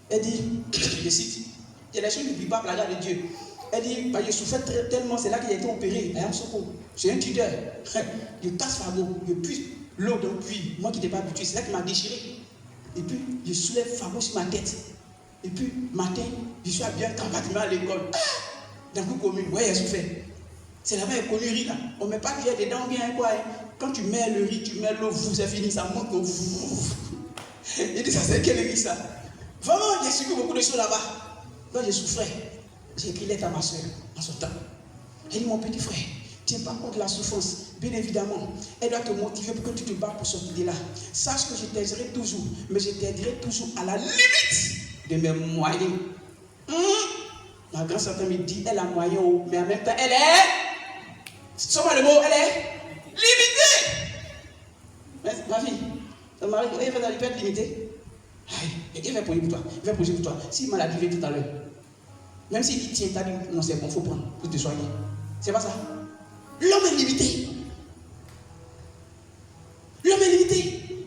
Elle dit, je cite, il y a des choses qui ne vivent pas la grâce de Dieu. Elle dit, bah, je souffrais tellement, c'est là qu'il a été opéré à Amsoko. J'ai un tuteur. Je casse Fago, je puise l'eau d'un puits. Moi qui n'étais pas habitué, c'est là qui m'a déchiré. Et puis, je soulève Fago sur ma tête. Et puis, matin, je suis bien bâtiment à l'école. D'un coup commune, ouais, elle souffert. C'est là-bas, il connu riz là. On ne met pas de cuillère dedans, bien quoi. Quand tu mets le riz, tu mets l'eau, c'est fini, ça monte au Il dit, ça c'est quel riz ça? Vraiment, j'ai suivi beaucoup de choses là-bas. Quand je souffrais, j'ai écrit lettre à ma soeur en ce temps. Elle dit, mon petit frère, tiens pas compte de la souffrance. Bien évidemment, elle doit te motiver pour que tu te bats pour sortir de là. Sache que je t'aiderai toujours, mais je t'aiderai toujours à la limite de mes moyens. Ma grand-sœur me dit, elle a moyen, mais en même temps, elle est, sans le mot, elle est limitée. Mais, ma fille, ton mari, il peut être limité. Il va prier pour toi, il va prier pour toi. S'il m'a dit tout à l'heure, même s'il dit, tiens, t'as dit, non, c'est bon, il faut prendre pour te soigner. C'est pas ça. L'homme est limité. L'homme est limité.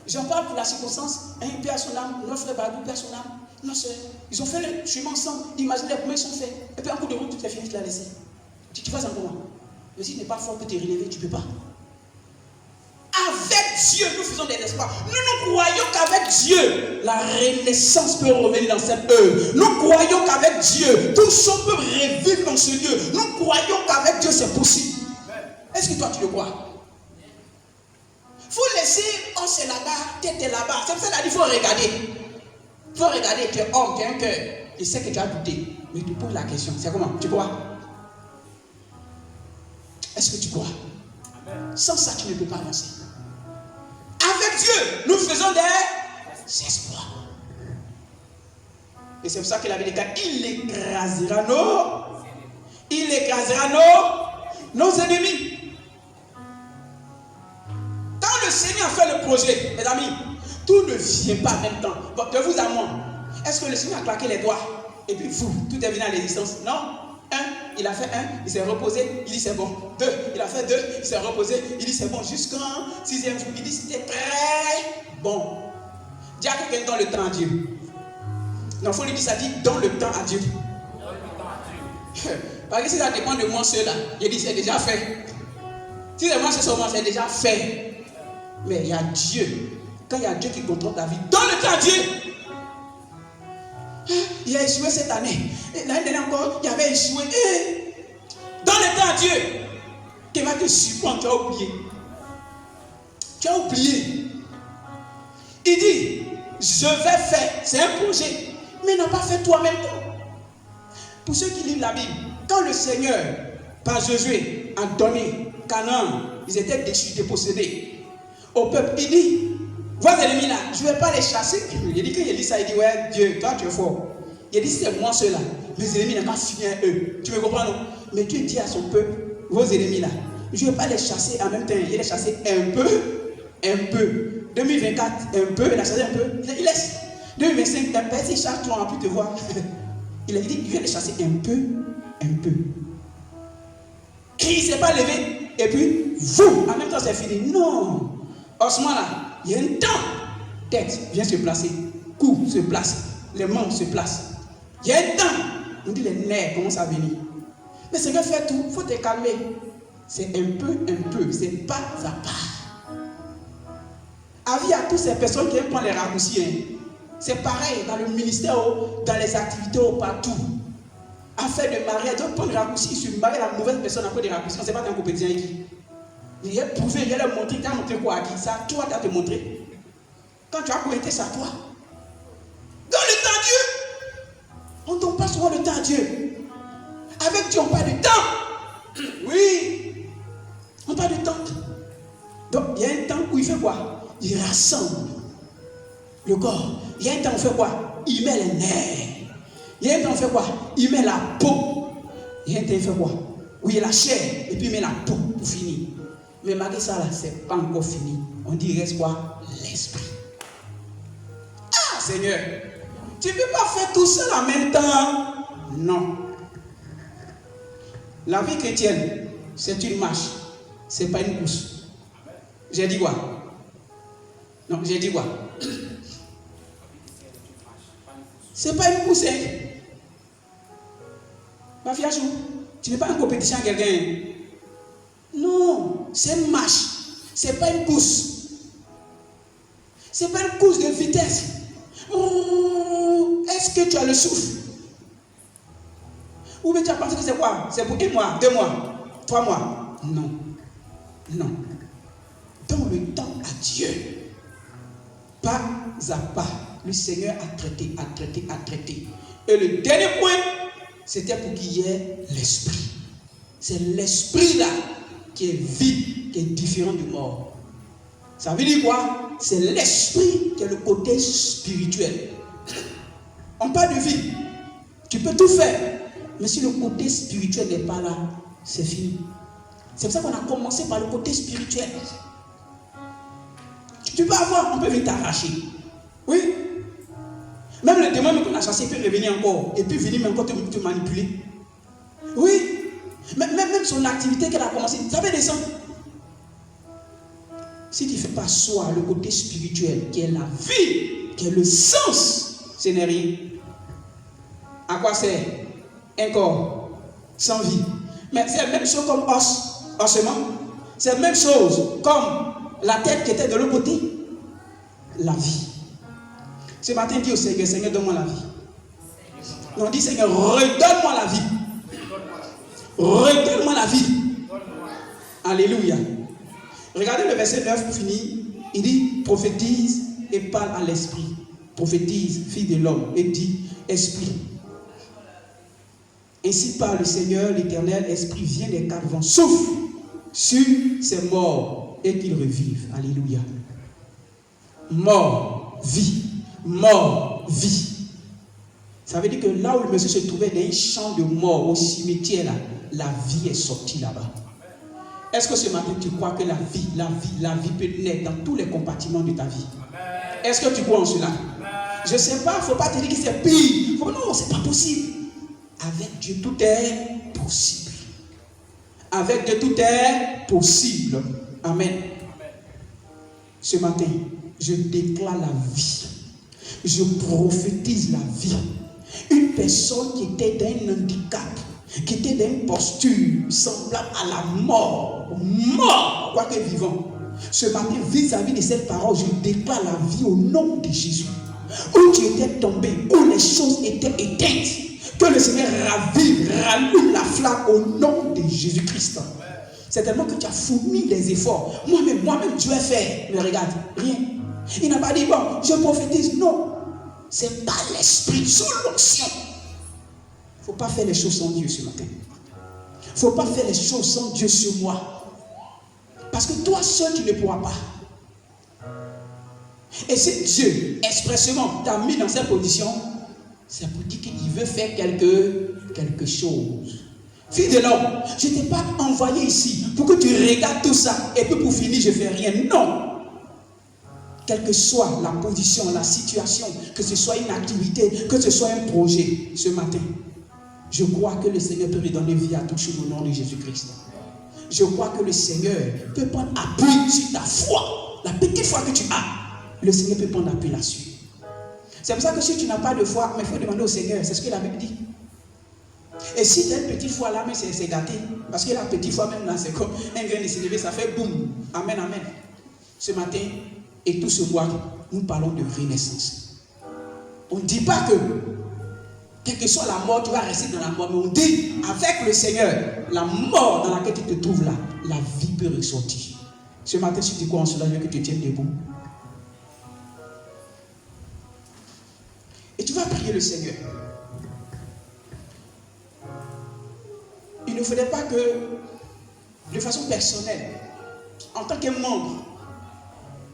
J'en parle pour la circonstance. Un père à son âme, notre frère Badou, père à son âme, notre soeur. Ils ont fait le chemin ensemble. Imaginez comment ils sont faits. Et puis un coup de route, tu t'es fini, tu l'as laissé. Tu fais ça comment? Mais s'il n'est pas fort pour te relever, tu ne peux pas. Avec Dieu, nous faisons des espoirs. Nous croyons qu'avec Dieu, la renaissance peut revenir dans cette œuvre. Nous croyons qu'avec Dieu, tout ça peut revivre dans ce lieu. Nous croyons qu'avec Dieu, c'est possible. Est-ce que toi, tu le crois? Il faut laisser, oh c'est là-bas, tête est là-bas. C'est pour ça qu'il faut regarder. Il faut regarder, tu es homme, tu as un cœur. Je sais que tu as douté, mais tu poses la question. C'est comment? Tu crois? Est-ce que tu crois? Sans ça, tu ne peux pas avancer. Avec Dieu, nous faisons des espoirs. Et c'est pour ça que la Bible dit qu'il écrasera nos ennemis. Quand le Seigneur fait le projet, mes amis, tout ne vient pas en même temps. Donc, de vous à moi, est-ce que le Seigneur a claqué les doigts et puis tout est venu à l'existence? Non. Il a fait un, il s'est reposé, il dit c'est bon. 2, il a fait 2, il s'est reposé, il dit c'est bon. Jusqu'en 6e jour, il dit c'était très bon. Dis à quelqu'un dans le temps à Dieu. Non, il faut lui dire ça, dit dans le temps à Dieu. Parce que si ça dépend de moi seul là, il dit c'est déjà fait. Si c'est moi seulement, c'est déjà fait. Mais il y a Dieu. Quand il y a Dieu qui contrôle ta vie, dans le temps à Dieu. Il a échoué cette année. L'année dernière encore, il avait échoué. Dans le temps à Dieu, qui va te surprendre, tu as oublié. Tu as oublié. Il dit, je vais faire. C'est un projet. Mais il n'a pas fait toi-même. Pour ceux qui lisent la Bible, quand le Seigneur, par Josué, a donné Canaan, ils étaient déchus, dépossédés au peuple, il dit, vos ennemis là, je ne vais pas les chasser. Il dit que il dit ça, il dit, ouais, Dieu, toi tu es fort. Il dit, c'est moi ceux-là. Mes ennemis n'ont pas fini à eux. Tu me comprends, non? Mais Dieu dit à son peuple, vos ennemis là, je ne vais pas les chasser en même temps. Il les chasser un peu. 2024, un peu, il a chassé un peu. Il laisse. 2025, la personne chasse, tu n'auras plus te voir. Il a dit, il vient les chasser un peu. Il ne s'est pas levé. Et puis, vous, en même temps, c'est fini. Non. En ce moment-là, il y a un temps. Tête vient se placer. Cou se place. Les mains se placent. Il y a un temps. On dit les nerfs commencent à venir. Mais c'est que faire tout. Il faut te calmer. C'est un peu. C'est pas à pas. Avis à toutes ces personnes qui aiment prendre les raccourcis. Hein. C'est pareil dans le ministère, dans les activités, partout. Afin de marier, ils doivent prendre des raccourcis. Ils se marient la mauvaise personne après des raccourcis. On ne sait pas qu'un compétition est qui. Il a prouvé, il a montré, il a montré quoi à qui? Ça, toi, tu as te montré. Quand tu as pointé, ça toi. Dans le temps à Dieu. On ne donne pas souvent le temps à Dieu. Avec Dieu, on parle de temps. Oui. On parle de temps. Donc, il y a un temps où il fait quoi? Il rassemble le corps. Il y a un temps où il fait quoi? Il met les nerfs. Il y a un temps où il fait quoi? Il met la peau. Il y a un temps où il fait quoi? Oui, la chair. Et puis il met la peau pour finir. Mais malgré ça, là, c'est pas encore fini. On dit, il reste quoi? L'esprit. Ah, Seigneur, tu ne peux pas faire tout ça en même temps. Non. La vie chrétienne, c'est une marche. C'est pas une course. J'ai dit quoi? Non, j'ai dit quoi? C'est pas une course. Hein? Ma fille, tu n'es pas en compétition avec quelqu'un. Non, c'est une marche. C'est pas une course. C'est pas une course de vitesse. Est-ce que tu as le souffle? Ou bien tu as pensé que c'est quoi? C'est pour 1 mois, 2 mois, 3 mois? Non. Non. Dans le temps à Dieu, pas à pas, le Seigneur a traité. Et le dernier point, c'était pour qu'il y ait l'esprit. C'est l'esprit-là qui est vie, qui est différent du mort. Ça veut dire quoi? C'est l'esprit qui est le côté spirituel. On parle de vie. Tu peux tout faire. Mais si le côté spirituel n'est pas là, c'est fini. C'est pour ça qu'on a commencé par le côté spirituel. Tu peux avoir, on peut venir t'arracher. Oui. Même le démon qu'on a chassé peut revenir encore. Et puis venir encore te manipuler. Oui. Même son activité qu'elle a commencé, ça va descendre. Si tu ne fais pas soi le côté spirituel, qui est la vie, qui est le sens, ce n'est rien. À quoi sert un corps sans vie? Mais c'est la même chose comme ossement. C'est la même chose comme la tête qui était de l'autre côté. La vie. Ce matin, dis au Seigneur, Seigneur, donne-moi la vie. Non, dis Seigneur, redonne-moi la vie. Redonne-moi la vie. Alléluia. Regardez le verset 9 pour finir. Il dit, prophétise et parle à l'esprit. Prophétise, fille de l'homme, et dit, esprit. Ainsi parle le Seigneur, l'Éternel, esprit vient des quatre vents, souffle sur ces morts et qu'ils revivent. Alléluia. Mort, vie. Mort, vie. Ça veut dire que là où le monsieur se trouvait dans un champ de mort, au cimetière, là, la vie est sortie là-bas. Est-ce que ce matin tu crois que la vie peut naître dans tous les compartiments de ta vie? Est-ce que tu crois en cela? Je ne sais pas, il ne faut pas te dire que c'est pire. Non, ce n'est pas possible. Avec Dieu, tout est possible. Avec Dieu, tout est possible. Amen. Ce matin, je déclare la vie. Je prophétise la vie. Une personne qui était dans un handicap, qui était dans une posture semblable à la mort, quoique vivant. Ce matin, vis-à-vis de cette parole, je déclare la vie au nom de Jésus. Où tu étais tombé, où les choses étaient éteintes, que le Seigneur ravive, rallume la flamme au nom de Jésus-Christ. C'est tellement que tu as fourni des efforts. Moi-même, je vais faire. Mais regarde, rien. Il n'a pas dit, bon, je prophétise. Non. C'est pas l'esprit, sous l'onction. Il ne faut pas faire les choses sans Dieu ce matin. Il ne faut pas faire les choses sans Dieu sur moi. Parce que toi seul, tu ne pourras pas. Et si Dieu, expressément, t'a mis dans cette position, c'est pour dire qu'il veut faire quelque chose. Fille de l'homme, je ne t'ai pas envoyé ici pour que tu regardes tout ça et puis pour finir, je ne fais rien. Non. Quelle que soit la position, la situation, que ce soit une activité, que ce soit un projet, ce matin, je crois que le Seigneur peut redonner vie à toutes choses au nom de Jésus-Christ. Je crois que le Seigneur peut prendre appui sur ta foi. La petite foi que tu as, le Seigneur peut prendre appui là-dessus. C'est pour ça que si tu n'as pas de foi, il faut demander au Seigneur, c'est ce que la Bible dit. Et si tu as une petite foi là, mais c'est gâté. Parce que la petite foi même là, c'est comme un grain de sénévé, ça fait boum. Amen, amen. Ce matin, et tout ce mois, nous parlons de renaissance. On ne dit pas que, quelle que soit la mort, tu vas rester dans la mort. Mais on dit, avec le Seigneur, la mort dans laquelle tu te trouves là, la vie peut ressortir. Ce matin, si tu crois en cela, je veux que tu tiennes debout. Et tu vas prier le Seigneur. Il ne faudrait pas que, de façon personnelle, en tant que membre,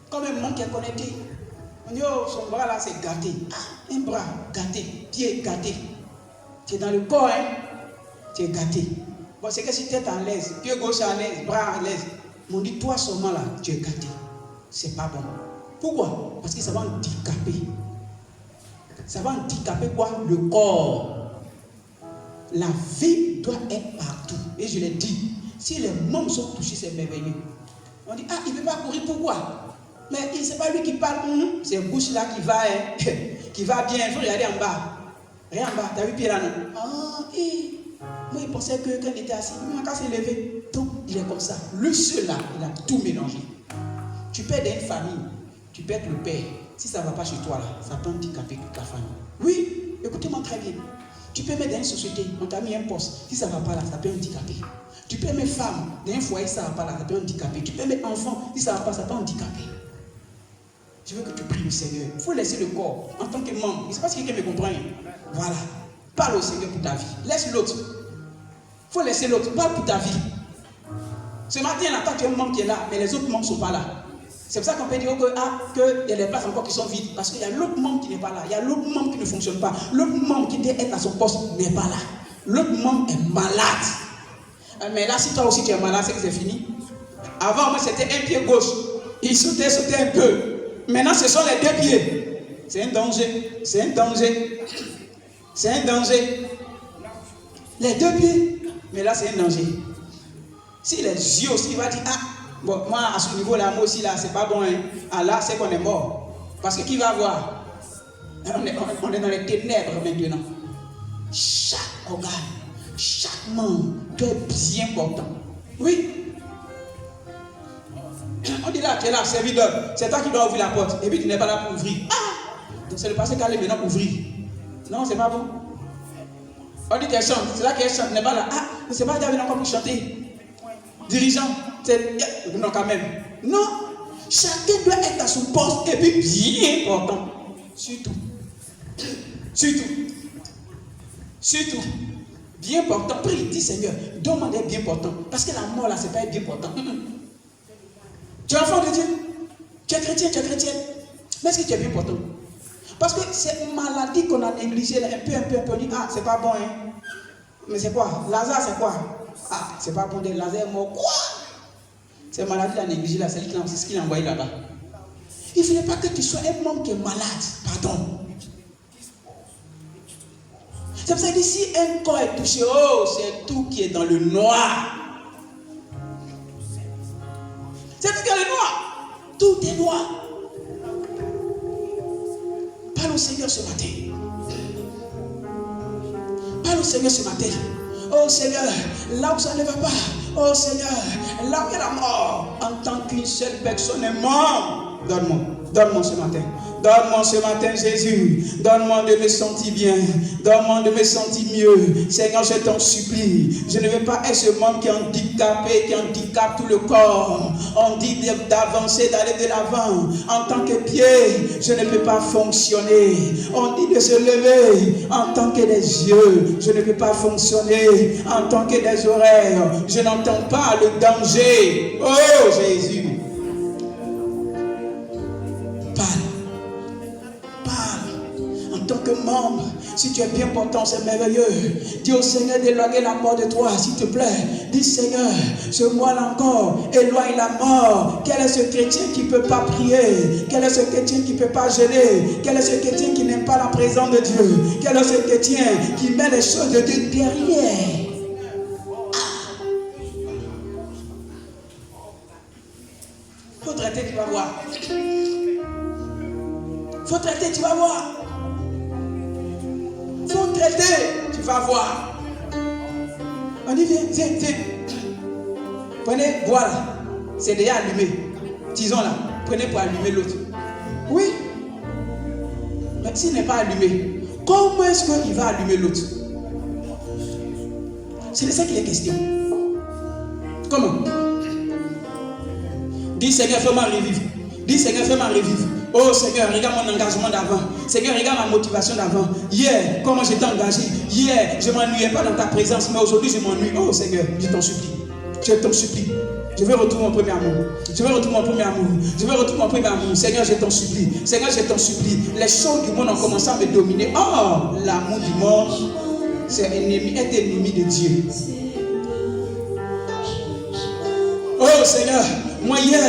comme un membre qui est connecté, on dit, oh, son bras là c'est gâté. Ah, un bras gâté, pied gâté. Tu es dans le corps, hein? Tu es gâté. Bon, c'est que si tu es à l'aise, pied gauche à l'aise, bras à l'aise, on dit, toi seulement là, tu es gâté. C'est pas bon. Pourquoi? Parce que ça va handicaper. Ça va handicaper quoi? Le corps. La vie doit être partout. Et je l'ai dit, si les membres sont touchés, c'est merveilleux. On dit, ah, il ne veut pas courir, pourquoi? Mais ce n'est pas lui qui parle, c'est la bouche là qui va, qui va bien. Il faut regarder en bas. Regarde en bas, tu as vu pied là, non? Ah, moi il pensait que quand il était assis, mais quand il s'est levé, donc il est comme ça. Lui seul là, il a tout mélangé. Tu peux être dans une famille, tu peux être le père. Si ça ne va pas chez toi là, ça peut handicaper toute la famille. Oui, écoutez-moi très bien. Tu peux mettre dans une société, on t'a mis un poste. Si ça ne va pas là, ça peut handicaper. Tu peux mettre femme dans un foyer, si ça ne va pas là, ça peut handicaper. Tu peux mettre enfant, si ça ne va pas, ça peut handicaper. Je veux que tu pries le Seigneur. Il faut laisser le corps en tant que membre. Je ne sais pas si quelqu'un me comprend. Voilà. Parle au Seigneur pour ta vie. Laisse l'autre. Il faut laisser l'autre. Parle pour ta vie. Ce matin, là, toi, tu as un membre qui est là, mais les autres membres ne sont pas là. C'est pour ça qu'on peut dire qu'il y a des places encore qui sont vides. Parce qu'il y a l'autre membre qui n'est pas là. Il y a l'autre membre qui ne fonctionne pas. L'autre membre qui doit être à son poste n'est pas là. L'autre membre est malade. Mais là, si toi aussi tu es malade, c'est que c'est fini. Avant, moi, c'était un pied gauche. Il sautait un peu. Maintenant, ce sont les deux pieds. C'est un danger. C'est un danger. C'est un danger. Les deux pieds. Mais là, c'est un danger. Si les yeux aussi, il va dire, bon, moi, à ce niveau-là, moi aussi, là, c'est pas bon. Hein. Ah, là, c'est qu'on est mort. Parce que qui va voir? On est dans les ténèbres maintenant. Chaque organe, chaque membre doit être bien portant. Oui. On dit là, tu es là, serviteur. C'est toi qui dois ouvrir la porte. Et puis tu n'es pas là pour ouvrir. Donc c'est le passé qui allait maintenant ouvrir. Non, c'est pas bon. On dit qu'elle chante. C'est là qu'elle chante. N'est pas là. Mais c'est pas David encore pour chanter. Dirigeant. Non, quand même. Non. Chacun doit être à son poste et puis bien portant. Surtout. Bien portant. Prie, dis Seigneur, donne-moi d'être bien portant. Parce que la mort là, c'est pas être bien portant. Tu es enfant de Dieu. Tu es chrétien, Mais est-ce que tu es bien portant? Parce que cette maladie qu'on a négligée, un peu, on dit, c'est pas bon, hein. Mais c'est quoi? Lazare, c'est quoi? C'est pas bon, Lazare est mort. Quoi? Cette maladie la négligée là, c'est ce qu'il a envoyé là-bas. Il ne fallait pas que tu sois un membre qui est malade. Pardon. C'est pour ça que si un corps est touché, c'est tout qui est dans le noir. C'est tout qui est le noir. Tout est noir. Parle au Seigneur ce matin. Parle au Seigneur ce matin. Oh Seigneur, là où ça ne va pas. Oh Seigneur, là où il y a la mort. En tant qu'une seule personne est morte. Donne-moi ce matin. Donne-moi ce matin, Jésus. Donne-moi de me sentir bien. Donne-moi de me sentir mieux. Seigneur, je t'en supplie. Je ne veux pas être ce membre qui est handicapé, qui handicape tout le corps. On dit d'avancer, d'aller de l'avant. En tant que pied, je ne peux pas fonctionner. On dit de se lever. En tant que des yeux, je ne peux pas fonctionner. En tant que des oreilles, je n'entends pas le danger. Oh Jésus. En tant que membre, si tu es bien portant, c'est merveilleux. Dis au Seigneur d'éloigner la mort de toi, s'il te plaît. Dis Seigneur, ce mois-là encore, éloigne la mort. Quel est ce chrétien qui ne peut pas prier? Quel est ce chrétien qui ne peut pas jeûner? Quel est ce chrétien qui n'aime pas la présence de Dieu? Quel est ce chrétien qui met les choses de Dieu derrière? Faut traiter, tu vas voir. Faut traiter, tu vas voir. Faut traiter, tu vas voir. On dit, viens. Prenez, voilà. C'est déjà allumé. Disons là, prenez pour allumer l'autre. Oui. Mais s'il n'est pas allumé, comment est-ce qu'il va allumer l'autre? C'est de ça qu'il est question. Comment? Dis Seigneur, fais-moi revivre. Dis Seigneur, fais-moi revivre. Oh Seigneur, regarde mon engagement d'avant. Seigneur, regarde ma motivation d'avant. Hier, comment j'étais engagé. Hier, je ne m'ennuyais pas dans ta présence, mais aujourd'hui, je m'ennuie. Oh Seigneur, je t'en supplie. Je t'en supplie. Je veux retrouver mon premier amour. Je veux retrouver mon premier amour. Je veux retrouver mon premier amour. Seigneur, je t'en supplie. Seigneur, je t'en supplie. Les choses du monde ont commencé à me dominer. Oh, l'amour du monde, c'est ennemi de Dieu. Oh Seigneur, moi hier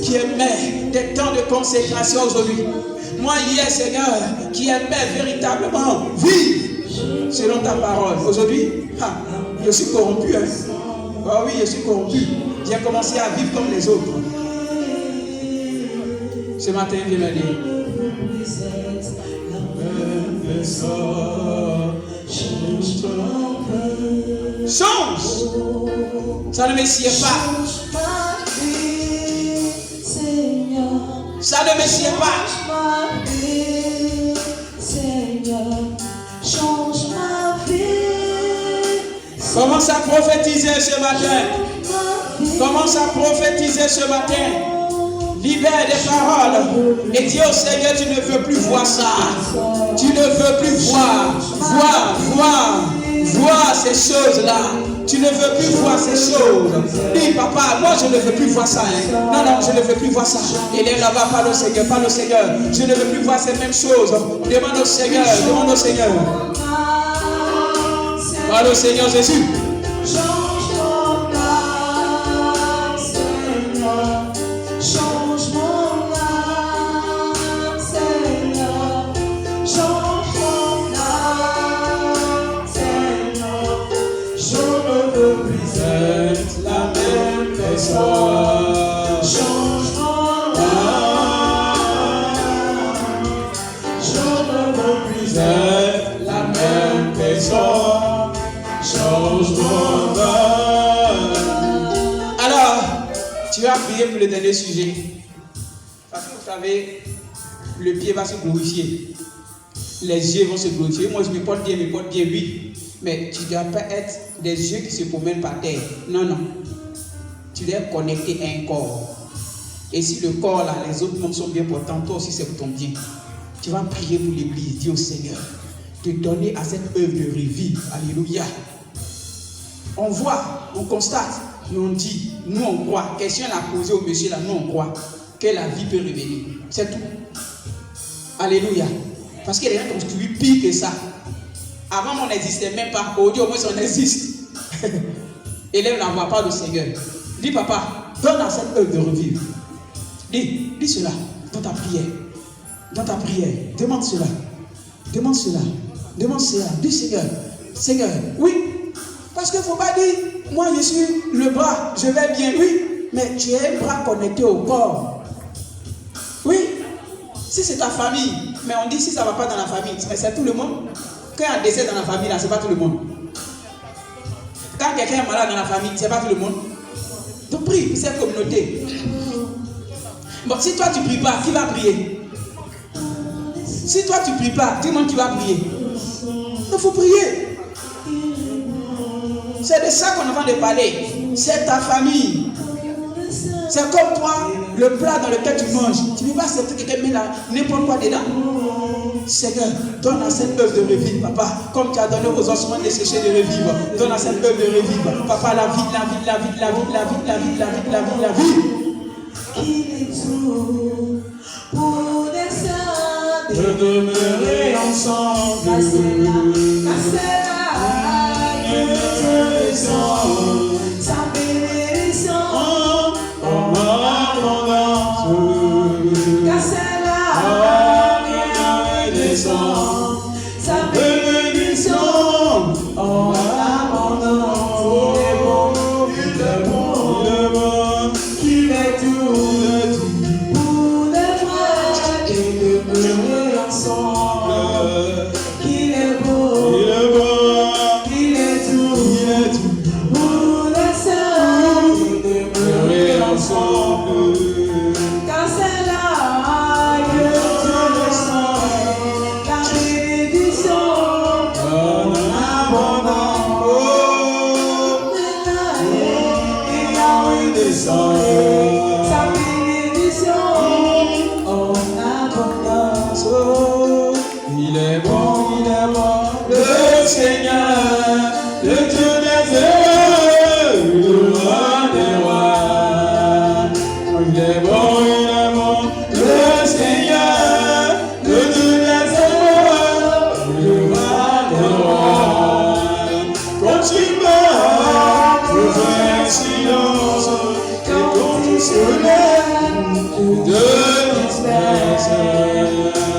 qui aimais des temps de consécration aujourd'hui. Moi hier Seigneur qui aimais véritablement vivre selon ta parole. Aujourd'hui, je suis corrompu. Oh oui, je suis corrompu. J'ai commencé à vivre comme les autres. Ce matin, viens me dire. Change. Ça ne me sied pas. Ça ne me sied pas. Seigneur, change ma vie. Commence à prophétiser ce matin. Commence à prophétiser ce matin. Libère des paroles. Et dis au Seigneur, tu ne veux plus voir ça. Tu ne veux plus voir ces choses-là. Tu ne veux plus voir ces choses. Dis, papa, moi je ne veux plus voir ça. Hein. Non, non, je ne veux plus voir ça. Il est là-bas, parle au Seigneur, parle au Seigneur. Je ne veux plus voir ces mêmes choses. Demande au Seigneur, demande au Seigneur. Parle au Seigneur Jésus. Change mon âme, Seigneur. Change mon âme, Seigneur. Change mon âme, Seigneur. Je ne veux plus être la même personne. Change mon âme. Je ne veux plus être la même personne. Change mon âme. Alors, tu vas prier pour le dernier sujet. Parce que vous savez, le pied va se glorifier. Les yeux vont se glorifier. Moi, je me porte bien, oui. Mais tu ne dois pas être des yeux qui se promènent par terre. Non, non. Tu dois être connecté à un corps. Et si le corps, là, les autres membres sont bien portants, toi aussi, c'est pour ton bien. Tu vas prier pour l'église. Dis au Seigneur de donner à cette œuvre de revivre. Alléluia. On voit, on constate, et on dit, nous on croit. Question l'a posée au monsieur là, nous on croit que la vie peut revenir. C'est tout. Alléluia. Parce qu'il y a des gens qui ont construit pire que ça. Avant on n'existait même pas. Aujourd'hui au moins on existe. Et là on n'envoie pas le Seigneur. Dis papa, donne à cette œuvre de revivre. Dis cela dans ta prière. Dans ta prière. Demande cela. Demande cela. Demande cela. Dis Seigneur. Seigneur, oui. Parce qu'il ne faut pas dire, moi je suis le bras, je vais bien, oui, mais tu es un bras connecté au corps. Oui, si c'est ta famille, mais on dit si ça ne va pas dans la famille, mais c'est tout le monde. Quand il y a un décès dans la famille, là, ce n'est pas tout le monde. Quand quelqu'un est malade dans la famille, ce n'est pas tout le monde. Donc prie pour cette communauté. Bon, si toi tu ne pries pas, qui va prier? Si toi tu ne pries pas, dis-moi qui va prier. Il faut prier. C'est de ça qu'on est en train de parler. C'est ta famille. C'est comme toi, le plat dans lequel tu manges. Tu ne peux pas accepter que quelqu'un met n'importe quoi dedans. Seigneur, donne à cette œuvre de revivre, papa. Comme tu as donné aux ossements desséchés de revivre. Donne à cette œuvre de revivre. Papa, la vie, la vie, la vie, la vie, la vie, la vie, la vie, la vie, la vie. Qu'il est tout pour les saints de demeurer ensemble. Sa bénédiction en abondance. Car c'est là sa bénédiction en abondance. Il est bon, qu'il est tout pour les frères et demeurer ensemble. Qu'il est beau, qu'il est tout pour les saints et demeurer ensemble. Car c'est là que Dieu descend, la bénédiction en abondance. Et Yahweh descend, sa bénédiction en abondance. Il est bon, le Seigneur, le Dieu des héros, le roi des rois. Il est bon, le Seigneur, le Dieu des héros, le roi des rois. Quand tu meurs, tu fais silence, et quand tu se lèves, de l'espèce.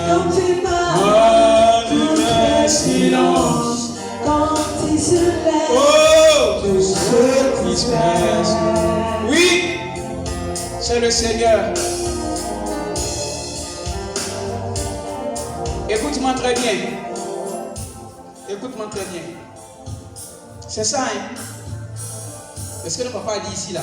Quand tu meurs, tu fais silence. Quand il se lève, Oh, tout se disperse. oui, c'est le Seigneur. Écoute-moi très bien. Écoute-moi très bien. C'est ça, hein? Est-ce que le papa a dit ici, là?